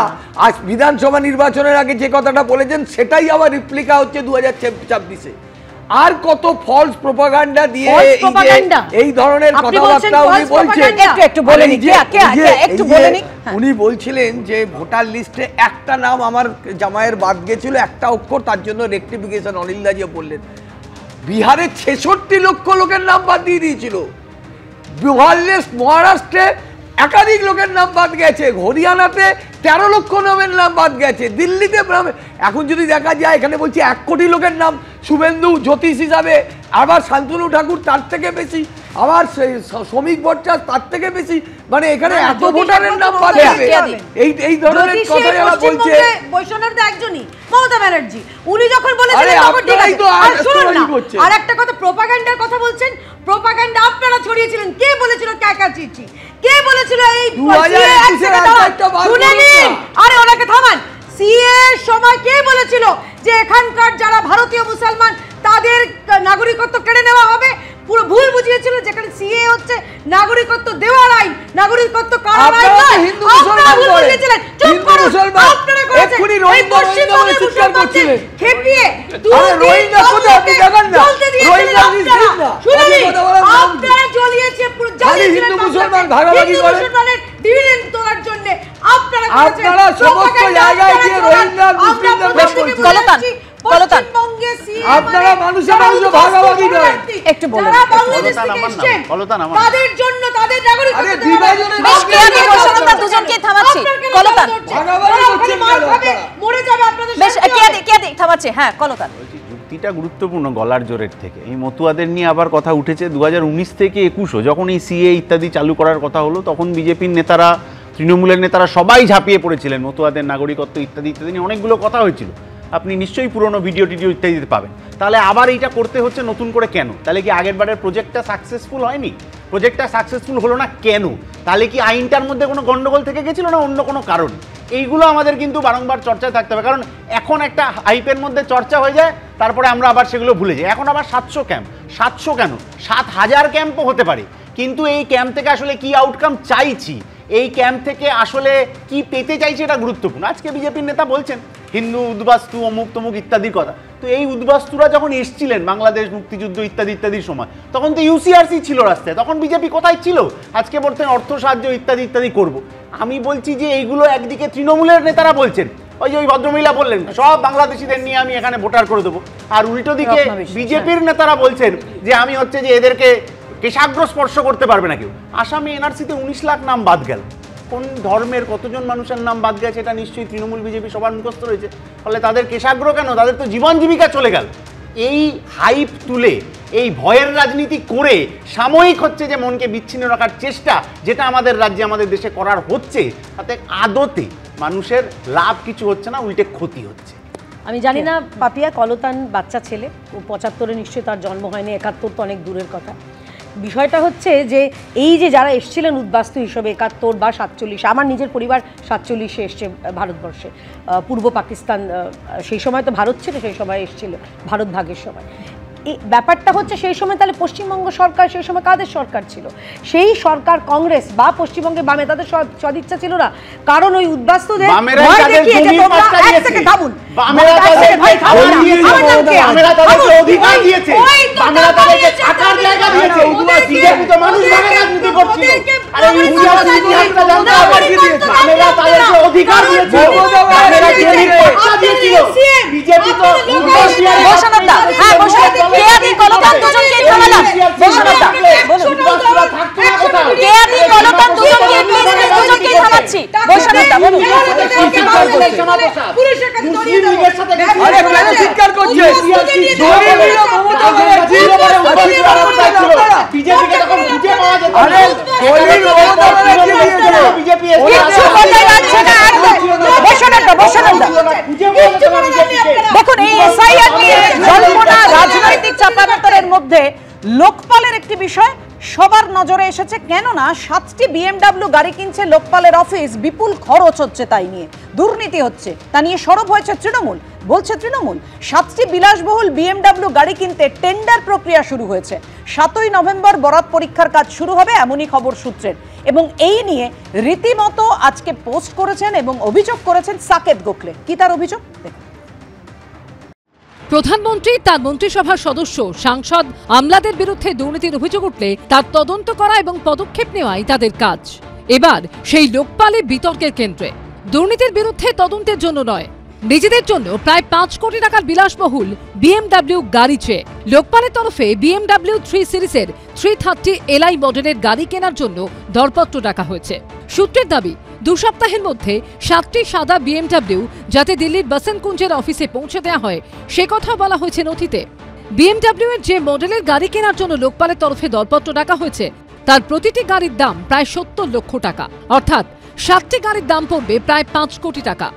আজ বিধানসভা নির্বাচনের আগে যে কথাটা বলেছেন সেটাই আবার রিপ্লিকা হচ্ছে 2026-এ। আর কত ফলস প্রোপাগান্ডা দিয়ে এই ধরনের কথাবার্তা উনি বলছেন। উনি বলছিলেন যে ভোটার লিস্টে একটা নাম আমার জামাইয়ের বাদ গেছিল, একটা অক্ষর, তার জন্য রেকটিফিকেশন অনিলদাজি বললেন। বিহারে 66 লক্ষ লোকের নাম বাদ দিয়ে দিয়েছিল, মহারাষ্ট্রে একাধিক লোকের নাম বাদ গেছে, হরিয়ানাতে 13 লক্ষ নামের নাম বাদ গেছে, দিল্লিতে এখন যদি দেখা যায় এখানে বলছি 1 কোটি লোকের নাম, শুভেন্দু জ্যোতিষ হিসাবে, আবার শান্তনু ঠাকুর তার থেকে বেশি, আবার শ্রমিক ভট্টাচার্য তার থেকে বেশি, মানে এখানে এত ভোটারের নাম বাদ যাবে। এই ধরনের কথা যারা বলছে, বৈষ্ণব একজনই মমতা ব্যানার্জি, উনি যখন বলেছিলেন তখন ঠিক আছে। আর শুনুন না, আর একটা কথা, প্রোপাগান্ডার কথা বলছেন, প্রোপাগান্ডা আপনারা ছড়িয়েছিলেন, কে বলেছিল ক্যাকাচিচি, কে বলেছিল এই শুনে নিন, আরে ওনাকে থামান। সিএ এর সময় কে বলেছিল যে এখানকার যারা ভারতীয় মুসলমান তাদের নাগরিকত্ব কেড়ে নেওয়া হবে? পুরো ভুল বুঝিয়েছিল, যেখানে সিএ হচ্ছে নাগরিকত্ব দেওয়ার আইন, নাগরিকত্ব কারার আইন নয়। আপনারা ভুল বুঝিয়েছিলেন, চুপ করুন, আপনারা করেছেন এই পশ্চিমবঙ্গের মুসলমানদের খেপিয়ে রোহিঙ্গা কোথায় আপনি দেখেন না, রোহিঙ্গা শুনে নিন, আপনারা জ্বলিয়েছে পুরো জ্বালিয়েছিলেন মুসলমান ভাগাভাগি করে মুসলমানের ডিভিডেন্ড তোলার জন্য, আপনারা সমস্ত জায়গায় গিয়ে রোহিঙ্গা মুসলিমদের পশ্চিমবঙ্গে আপনারা মানুষের মানুষ ভাগাভাগি করেন। একটু বলুন, যারা বাংলাদেশ থেকে এসেছেন তাদের জন্য তাদের নাগরিকত্ব দুজনকে থামাচ্ছি, কলতান ভাগাভাগি করছেন, মরে যাবে আপনাদের, বেশ কে থামাচ্ছে? হ্যাঁ কলতান। গতিটা গুরুত্বপূর্ণ গলার জোরের থেকে। এই মতুয়াদের নিয়ে আবার কথা উঠেছে 2019 থেকে 21, যখন এই সিএ ইত্যাদি চালু করার কথা হলো তখন বিজেপির নেতারা, তৃণমূলের নেতারা সবাই ঝাঁপিয়ে পড়েছিলেন মতুয়াদের নাগরিকত্ব ইত্যাদি ইত্যাদি নিয়ে অনেকগুলো কথা হয়েছিল। আপনি নিশ্চয়ই পুরনো ভিডিও টিডিও ইত্যাদিতে পাবেন। তাহলে আবার এইটা করতে হচ্ছে নতুন করে কেন? তাহলে কি আগের বারের প্রজেক্টটা সাকসেসফুল হয়নি? প্রজেক্টটা সাকসেসফুল হলো না কেন? তাহলে কি আইনটার মধ্যে কোনো গন্ডগোল থেকে গেছিল না অন্য কোনো কারণ? এইগুলো আমাদের কিন্তু বারংবার চর্চায় থাকতে হবে, কারণ এখন একটা হাইপের মধ্যে চর্চা হয়ে যায়, তারপরে আমরা আবার সেগুলো ভুলে যাই। এখন আবার 700 ক্যাম্প, 700 কেন, 7000 ক্যাম্পও হতে পারে, কিন্তু এই ক্যাম্প থেকে আসলে কি আউটকাম চাইছি, এই ক্যাম্প থেকে আসলে কি পেতে চাইছে এটা গুরুত্বপূর্ণ। আজকে বিজেপির নেতা বলছেন হিন্দু উদ্বাস্তু অমুক তমুক ইত্যাদির কথা, তো এই উদ্বাস্তুরা যখন এসছিলেন বাংলাদেশ মুক্তিযুদ্ধ ইত্যাদি ইত্যাদির সময়, তখন তো ইউসিআরসি ছিল রাস্তায়, তখন বিজেপি কোথায় ছিল? আজকে বলতেন অর্থ সাহায্য ইত্যাদি ইত্যাদি করব। আমি বলছি যে এইগুলো একদিকে তৃণমূলের নেতারা বলছেন, ওই ভদ্রমহিলা বললেন সব বাংলাদেশিদের নিয়ে আমি এখানে ভোটার করে দেবো, আর উল্টো দিকে বিজেপির নেতারা বলছেন যে আমি হচ্ছে যে এদেরকে কেশাগ্র স্পর্শ করতে পারবে না কেউ। আসামে এনআরসিতে 19 লাখ নাম বাদ গেল, কোন ধর্মের কতজন মানুষের নাম বাদ গেছে এটা নিশ্চয়ই তৃণমূল বিজেপি সবার মুখস্থ রয়েছে। ফলে তাদের কেশাগ্র কেন? তাদের তো জীবন জীবিকা চলে গেল। এই হাইপ তুলে এই ভয়ের রাজনীতি করে সাময়িক হচ্ছে যে মনকে বিচ্ছিন্ন রাখার চেষ্টা, যেটা আমাদের রাজ্যে আমাদের দেশে করার হচ্ছে, তাতে আদতে মানুষের লাভ কিছু হচ্ছে না, উল্টে ক্ষতি হচ্ছে। আমি জানি না পাপিয়া কলতান বাচ্চা ছেলে, ও 75-এ নিশ্চয়ই তার জন্ম হয়নি, 71 তো অনেক দূরের কথা। বিষয়টা হচ্ছে যে এই যে যারা এসেছিলেন উদ্বাস্তু হিসেবে 71 বা 47, আমার নিজের পরিবার 47-এ এসছে ভারতবর্ষে, পূর্ব পাকিস্তান, সেই সময় তো ভারত ছিল, সেই সময় এসেছিল ভারত ভাগের সময়। এই ব্যাপারটা হচ্ছে সেই সময় তাহলে পশ্চিমবঙ্গ সরকার সেই সময় কাদের সরকার ছিল? সেই সরকার কংগ্রেস বা পশ্চিমবঙ্গে বামে, তাদের সদিচ্ছা ছিল না, কারণ ওই উদ্বাস্তুদের দেখুন এই এসআইআর নিয়ে জল্পনা, রাজনৈতিক চাপানোতরের মধ্যে লোকপালের একটি বিষয় সবার নজরে এসেছে, কেননা 7টি বিএমডব্লিউ গাড়ি কিনছে লোকপালের অফিস, বিপুল খরচ হচ্ছে, তাই নিয়ে দুর্নীতি হচ্ছে, তা নিয়ে সরব হয়েছে তৃণমূল। বলছে তৃণমূল 7টি বিলাসবহুল বিএমডব্লিউ গাড়ি কিনতে টেন্ডার প্রক্রিয়া শুরু হয়েছে, 7ই নভেম্বর বরাত পরীক্ষার কাজ শুরু হবে, এমনই খবর সূত্রের। এবং এই নিয়ে রীতিমতো আজকে পোস্ট করেছেন এবং অভিযোগ করেছেন সাকেত গোখলে। কি তার অভিযোগ? দেখুন। প্রধানমন্ত্রী, তার মন্ত্রিসভার সদস্য, সাংসদ, আমলাদের বিরুদ্ধে দুর্নীতির অভিযোগ উঠলে তার তদন্ত করা এবং পদক্ষেপ নেওয়াই তাদের কাজ। এবার সেই লোকপালে বিতর্কের কেন্দ্রে। দুর্নীতির বিরুদ্ধে তদন্তের জন্য নয়, নিজেদের জন্য প্রায় 5 কোটি টাকার বিলাসবহুল বিএমডব্লিউ গাড়ি চেয়ে লোকপালের তরফে বিএমডব্লিউ 3 সিরিজের 330 এলআই মডেলের গাড়ি কেনার জন্য দরপত্র ডাকা হয়েছে। সূত্রের দাবি 2 সপ্তাহের মধ্যে 7টি সাদা বিএমডব্লিউ যাতে দিল্লির বসন্ত কুঞ্জের অফিসে পৌঁছে দেওয়া হয় সে কথা বলা হয়েছে নথিতে। বিএমডব্লিউ এর যে মডেলের গাড়ি কেনার জন্য লোকপালের তরফে দরপত্র ডাকা হয়েছে তার প্রতিটি গাড়ির দাম প্রায় 70 লক্ষ টাকা, অর্থাৎ 7টি গাড়ির দাম পড়বে প্রায় 5 কোটি টাকা।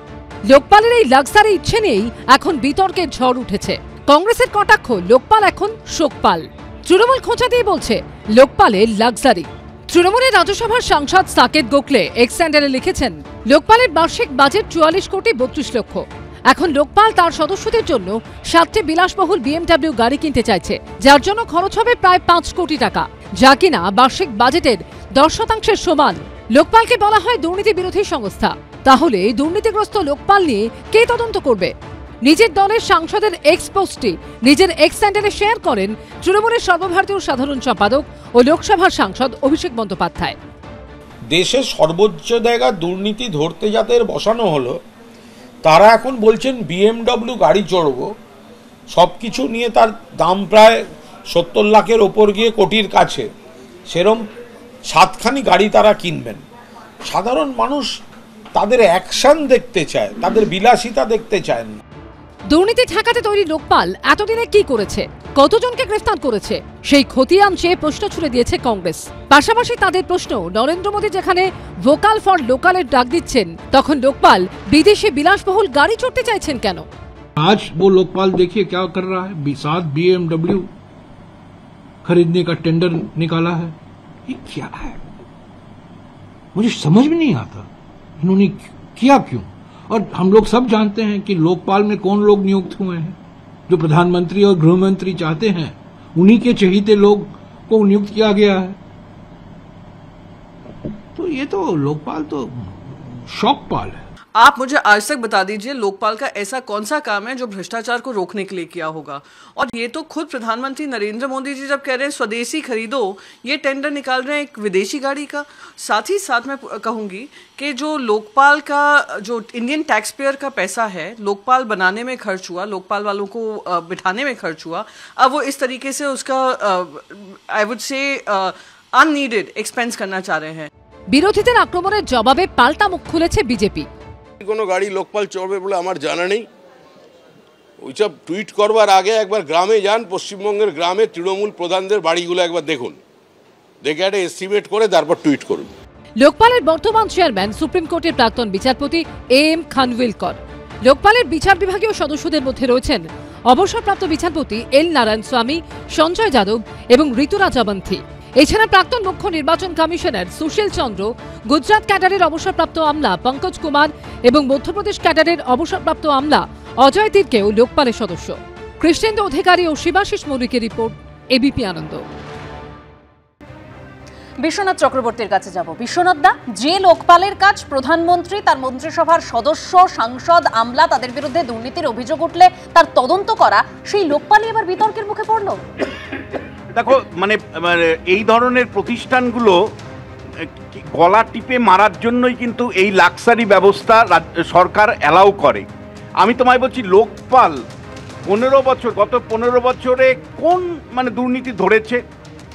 লোকপালের এই লাক্সারি ইচ্ছে নিয়েই এখন বিতর্কের ঝড় উঠেছে। কংগ্রেসের কটাক্ষ, লোকপাল এখন শোকপাল। তৃণমূল খোঁচা দিয়ে বলছে লোকপালের লাক্সারি। তৃণমূলের রাজ্যসভার সাংসদ সাকেত গোখলে এক্স হ্যান্ডেলে লিখেছেন, লোকপালের বার্ষিক বাজেট 44 কোটি 32 লক্ষ। এখন লোকপাল তার সদস্যদের জন্য 7টি বিলাসবহুল বিএমডব্লিউ গাড়ি কিনতে চাইছে, যার জন্য খরচ হবে প্রায় 5 কোটি টাকা, যা কিনা বার্ষিক বাজেটের 10% সমান। লোকপালকে বলা হয় দুর্নীতি বিরোধী সংস্থা। তাহলে দুর্নীতিগ্রস্ত লোকপাল নিয়ে কে তদন্ত করবে? নিজের দলের সাংসদের এক্স পোস্টটি নিজের এক্স হ্যান্ডেলে শেয়ার করেন তৃণমূলের সর্বভারতীয় সাধারণ সম্পাদক ও লোকসভার সাংসদ অভিষেক বন্দ্যোপাধ্যায়। দেশের সর্বোচ্চ জায়গায় দুর্নীতি ধরতে যাদের বসানো হলো, তারা এখন বলছেন বিএমডব্লিউ গাড়ি চড়ব, সব কিছু নিয়ে তার দাম প্রায় 70 লাখের ওপর গিয়ে কোটির কাছে, সেরম 7খানি গাড়ি তারা কিনবেন। সাধারণ মানুষ তাদের অ্যাকশন দেখতে চায়, তাদের বিলাসিতা দেখতে চায় না। দুর্নীতি ঠেকাতে তৈরি লোকপাল এতদিনে কি করেছে, কতজনকে গ্রেফতার করেছে, সেই খতিয়ান চেয়ে প্রশ্ন ছুড়ে দিয়েছে কংগ্রেস। পাশাপাশি তাদের প্রশ্ন, নরেন্দ্র মোদী যেখানে ভোকাল ফর লোকালের ডাক দিচ্ছেন, তখন লোকপাল বিদেশে বিলাসবহুল গাড়ি চড়তে চাইছেন কেন? आज वो लोकपाल देखिए क्या कर रहा है, 7 BMW खरीदने का टेंडर निकाला है। ये क्या है, मुझे समझ में नहीं आता इन्होंने किया क्यों। और हम लोग सब जानते हैं कि लोकपाल में कौन लोग नियुक्त हुए हैं, जो प्रधानमंत्री और गृह मंत्री चाहते हैं उन्हीं के चहेते लोग को नियुक्त किया गया है। तो ये तो लोकपाल तो शौकपाल है। आप मुझे आज तक बता दीजिए लोकपाल का ऐसा कौन सा काम है जो भ्रष्टाचार को रोकने के लिए किया होगा। और ये तो खुद प्रधानमंत्री नरेंद्र मोदी जी जब कह रहे हैं स्वदेशी खरीदो, ये टेंडर निकाल रहे हैं एक विदेशी गाड़ी का। साथ ही साथ मैं कहूँगी कि जो लोकपाल का जो इंडियन टैक्स पेयर का पैसा है लोकपाल बनाने में खर्च हुआ, लोकपाल वालों को बिठाने में खर्च हुआ, अब वो इस तरीके से उसका I would say unneeded expense करना चाह रहे हैं। বিরোধীদের আক্রমণের জবাবে পাল্টা মুখ খুলেছে বিজেপি। কোনো গাড়ি লোকপাল চড়বে বলে আমার জানা নেই। ওইসব টুইট করবার আগে একবার গ্রামে যান, পশ্চিমবঙ্গের গ্রামে তৃণমূল প্রধানদের বাড়িগুলো একবার দেখুন, দেখে একটা এস্টিমেট করে তারপর টুইট করুন। লোকপালের বর্তমান চেয়ারম্যান সুপ্রিম কোর্টের প্রাক্তন বিচারপতি এম খানভিলকর। লোকপালের বিচার বিভাগীয় সদস্যদের মধ্যে রয়েছেন অবসরপ্রাপ্ত বিচারপতি এল নারায়ণ স্বামী, সঞ্জয় যাদব এবং ঋতুরাজ অবন্থী। এছাড়া প্রাক্তন মুখ্য নির্বাচন কমিশনার সুশীল চন্দ্র, গুজরাট ক্যাডারের অবসরপ্রাপ্ত আমলা পঙ্কজ কুমার এবং মধ্যপ্রদেশ ক্যাডারের অবসরপ্রাপ্ত আমলা অজয় তীরকেও লোকপালের সদস্য। কৃষ্ণেন্দু অধিকারী ও শিবাশিস মৌলিকের রিপোর্ট, এবিপি আনন্দ। বিশ্বনাথ চক্রবর্তীর কাছে যাব। বিশ্বনাথ দা, যে লোকপালের কাজ প্রধানমন্ত্রী, তার মন্ত্রিসভার সদস্য, সাংসদ, আমলা তাদের বিরুদ্ধে দুর্নীতির অভিযোগ উঠলে তার তদন্ত করা, সেই লোকপালই এবার বিতর্কের মুখে পড়ল। দেখো মানে এই ধরনের প্রতিষ্ঠানগুলো গলা টিপে মারার জন্যই কিন্তু এই লাক্সারি ব্যবস্থা সরকার অ্যালাউ করে। আমি তোমায় বলছি লোকপাল 15 বছর, গত 15 বছরে কোন মানে দুর্নীতি ধরেছে?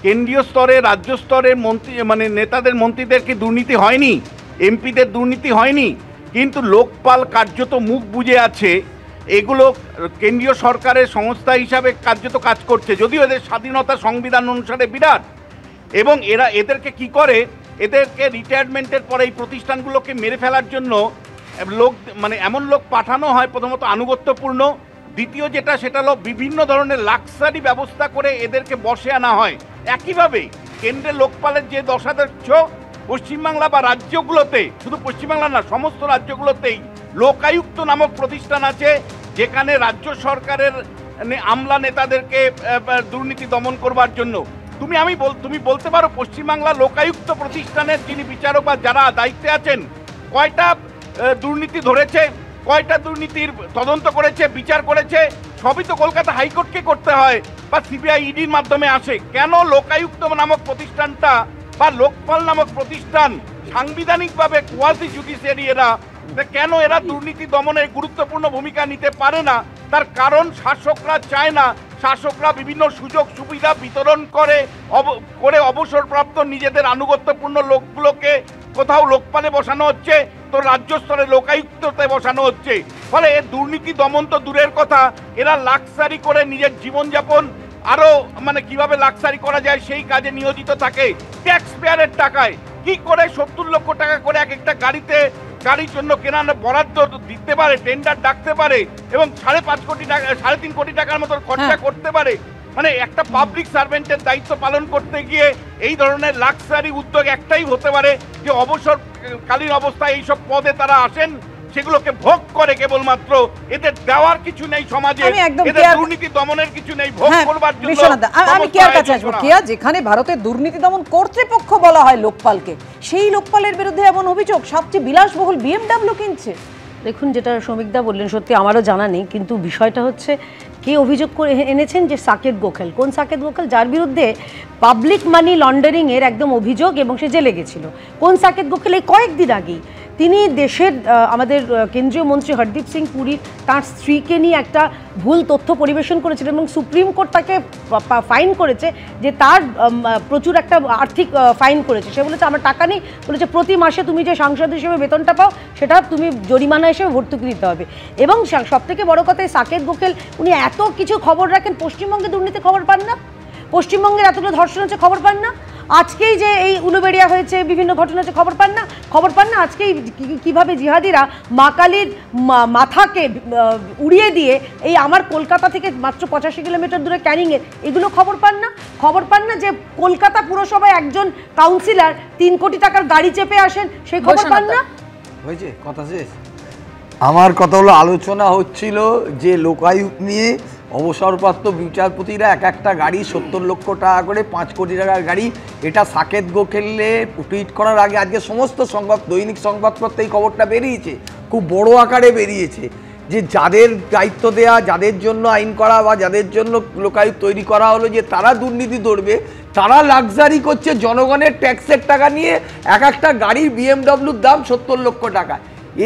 কেন্দ্রীয় স্তরে, রাজ্য স্তরের মন্ত্রী মানে নেতাদের, মন্ত্রীদের কি দুর্নীতি হয়নি? এমপিদের দুর্নীতি হয়নি? কিন্তু লোকপাল কার্যত মুখ বুজে আছে। এগুলো কেন্দ্রীয় সরকারের সংস্থা হিসাবে কার্যত কাজ করছে, যদিও এদের স্বাধীনতা সংবিধান অনুসারে বিরাট। এবং এদেরকে কি করে, এদেরকে রিটায়ারমেন্টের পরে এই প্রতিষ্ঠানগুলোকে মেরে ফেলার জন্য লোক মানে এমন লোক পাঠানো হয়, প্রথমত আনুগত্যপূর্ণ, দ্বিতীয় যেটা সেটা হলো বিভিন্ন ধরনের লাক্সারি ব্যবস্থা করে এদেরকে বসে আনা হয়। একইভাবে কেন্দ্রের লোকপালের যে দশা দেখছ, পশ্চিমবাংলা বা রাজ্যগুলোতে, শুধু পশ্চিমবাংলা না সমস্ত রাজ্যগুলোতেই লোকায়ুক্ত নামক প্রতিষ্ঠান আছে, যেখানে রাজ্য সরকারের আমলা নেতাদেরকে দুর্নীতি দমন করবার জন্য তুমি বলতে পারো পশ্চিমবাংলা লোকায়ুক্ত প্রতিষ্ঠানের যিনি বিচারক বা যারা দায়িত্বে আছেন কয়টা দুর্নীতি ধরেছে, কয়টা দুর্নীতির তদন্ত করেছে, বিচার করেছে? সবই তো কলকাতা হাইকোর্টকে করতে হয় বা সিবিআই ইডির মাধ্যমে আসে। কেন লোকায়ুক্ত নামক প্রতিষ্ঠানটা বা লোকপাল নামক প্রতিষ্ঠান সাংবিধানিকভাবে কোয়াজি জুডিশিয়ারি কেন এরা দুর্নীতি দমনে গুরুত্বপূর্ণ ভূমিকা নিতে পারে না? তার কারণ শাসকরা চায় না, শাসকরা বিভিন্ন সুযোগ সুবিধা বিতরণ করে অবসরপ্রাপ্ত নিজেদের আনুগত্যপূর্ণ লোকগুলোকে কোথাও লোকপালে বসানো হচ্ছে, তো রাজ্য স্তরে লোকায়ুক্ততে বসানো হচ্ছে। ফলে দুর্নীতি দমন তো দূরের কথা, এরা লাক্সারি করে নিজের জীবনযাপন আরো মানে কিভাবে লাক্সারি করা যায় সেই কাজে নিয়োজিত থাকে। ট্যাক্স পেয়ারের টাকায় কি করে 70 লক্ষ টাকা করে এক একটা গাড়ির জন্য কেনা বরাদ্দ দিতে পারে, টেন্ডার ডাকতে পারে এবং 5.5 কোটি টাকা, 3.5 কোটি টাকার মতো খরচা করতে পারে। মানে একটা পাবলিক সার্ভেন্টের দায়িত্ব পালন করতে গিয়ে এই ধরনের লাক্সারি উদ্যোগ একটাই হতে পারে যে অবসরকালীন অবস্থায় এইসব পদে তারা আসেন, সেগুলোকে ভোগ করে কেবলমাত্র, এদের দেওয়ার কিছু নেই সমাজে, এদের দুর্নীতি দমনের কিছু নেই, ভোগ করবার জন্য। আমি কেয়ার কাছে আসবো। কেয়া, যেখানে ভারতের দুর্নীতি দমন কর্তৃপক্ষ বলা হয় লোকপালকে, সেই লোকপালের বিরুদ্ধে এমন অভিযোগ সবচেয়ে বিলাসবহুল BMW কিনছে। দেখুন, যেটা শ্রমিকদা বললেন সত্যি আমারও জানা নেই, কিন্তু বিষয়টা হচ্ছে কে অভিযোগ করে এনেছেন যে সাকেত গোখেল। কোন সাকেত গোখেল? যার বিরুদ্ধে পাবলিক মানি লন্ডারিং এর একদম অভিযোগ এবং সে জেলে গেছিল। কোন সাকেত গোখেল? এই কয়েকদিন আগেই তিনি দেশের আমাদের কেন্দ্রীয় মন্ত্রী হরদীপ সিং পুরী তার স্ত্রীকে নিয়ে একটা ভুল তথ্য পরিবেশন করেছিলেন এবং সুপ্রিম কোর্ট তাকে ফাইন করেছে, যে তার প্রচুর একটা আর্থিক ফাইন করেছে। সে বলেছে আমার টাকা নেই, বলেছে প্রতি মাসে তুমি যে সাংসদ হিসেবে বেতনটা পাও সেটা তুমি জরিমানা হিসেবে ভর্তুকি দিতে হবে। এবং সবথেকে বড় কথা, সাকেত গোখেল উনি এত কিছু খবর রাখেন, পশ্চিমবঙ্গে দুর্নীতি খবর পান না, পশ্চিমবঙ্গের এতগুলো ধর্ষণ হচ্ছে খবর পান না, আজকেই যে এই উলুবেড়িয়া হয়েছে বিভিন্ন ঘটনা হচ্ছে খবর পান না, আজকেই কিভাবে জিহাদিরা মা কালীর মাথাকে উড়িয়ে দিয়ে এই আমার কলকাতা থেকে মাত্র 85 কিলোমিটার দূরে ক্যানিংয়ে, এগুলো খবর পান না যে কলকাতা পুরসভায় একজন কাউন্সিলর 3 কোটি টাকার গাড়ি চেপে আসেন, সেই খবর পান না। হয়েছে কথা শেষ। আমার কথা হলো, আলোচনা হচ্ছিল যে লোকায়ুক্ত নিয়ে অবসরপ্রাপ্ত বিচারপতিরা এক একটা গাড়ি 70 লক্ষ টাকা করে, 5 কোটি টাকার গাড়ি। এটা সাকেত গোখেলে টুইট করার আগে আজকে সমস্ত সংবাদ, দৈনিক সংবাদপত্রে এই খবরটা বেরিয়েছে, খুব বড় আকারে বেরিয়েছে, যে যাদের দায়িত্ব দেয়া, যাদের জন্য আইন করা বা যাদের জন্য লোকায়ুক্ত তৈরি করা হলো যে তারা দুর্নীতি ধরবে, তারা লাক্সারি করছে জনগণের ট্যাক্সের টাকা নিয়ে। এক একটা গাড়ির BMW দাম 70 লক্ষ টাকা।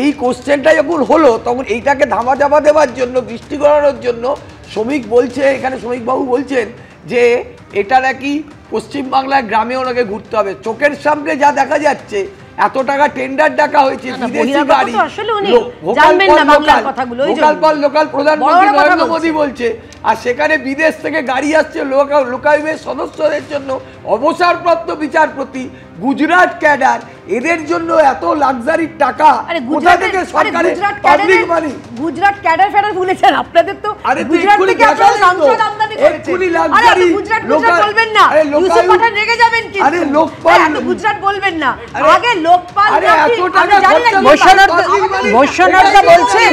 এই কোশ্চেনটা যখন হলো তখন এইটাকে ধামাচাপা দেওয়ার জন্য, দৃষ্টি করানোর জন্য শ্রমিক বলছে, এখানে শ্রমিকবাবু বলছেন যে এটা নাকি পশ্চিমবাংলার গ্রামে ওনাকে ঘুরতে হবে। চোখের সামনে যা দেখা যাচ্ছে, এত টাকা টেন্ডার ডাকা হয়েছে, বিদেশি গাড়ি, লোকাল প্রধানমন্ত্রী নরেন্দ্র মোদী বলছে, আর সেখানে বিদেশ থেকে গাড়ি আসছে লোকায়ুক্তের সদস্যদের জন্য, অবসরপ্রাপ্ত বিচারপতি, গুজরাট ক্যাডার, এদের জন্য এত লাক্সারির টাকা কোথা থেকে সরকারের পাবলিক মানি? গুজরাট ক্যাডার ফেডার ভুলেছেন আপনাদের তো, গুজরাট থেকে আপনারা সাংসদ আমদানি করেছেন। আরে আপনি গুজরাট বলবেন না, ইউসুফ পাঠান রেগে যাবেন কিন্তু। আরে লোকপাল, আপনি গুজরাট বলবেন না, আগে লোকপাল। আরে এত টাকা বৈশ্বনাথ বলছেন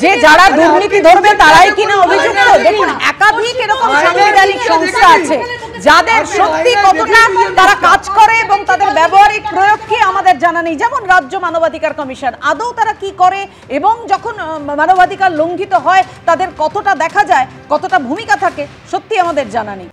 যে যারা দুর্নীতি ধরবে তারাই কিনা অভিযুক্ত। দেখুন, একাধিক এরকম সাংবিধানিক সংস্থা আছে যাদের সত্যি কতটা তারা কাজ করে এবং তাদের ব্যবহারিক প্রয়োগ কি আমাদের জানা নেই। যেমন রাজ্য মানবাধিকার কমিশন, আদৌ তারা কি করে এবং যখন মানবাধিকার লঙ্ঘিত হয় তাদের কতটা দেখা যায়, কতটা ভূমিকা থাকে, সত্যি আমাদের জানা নেই।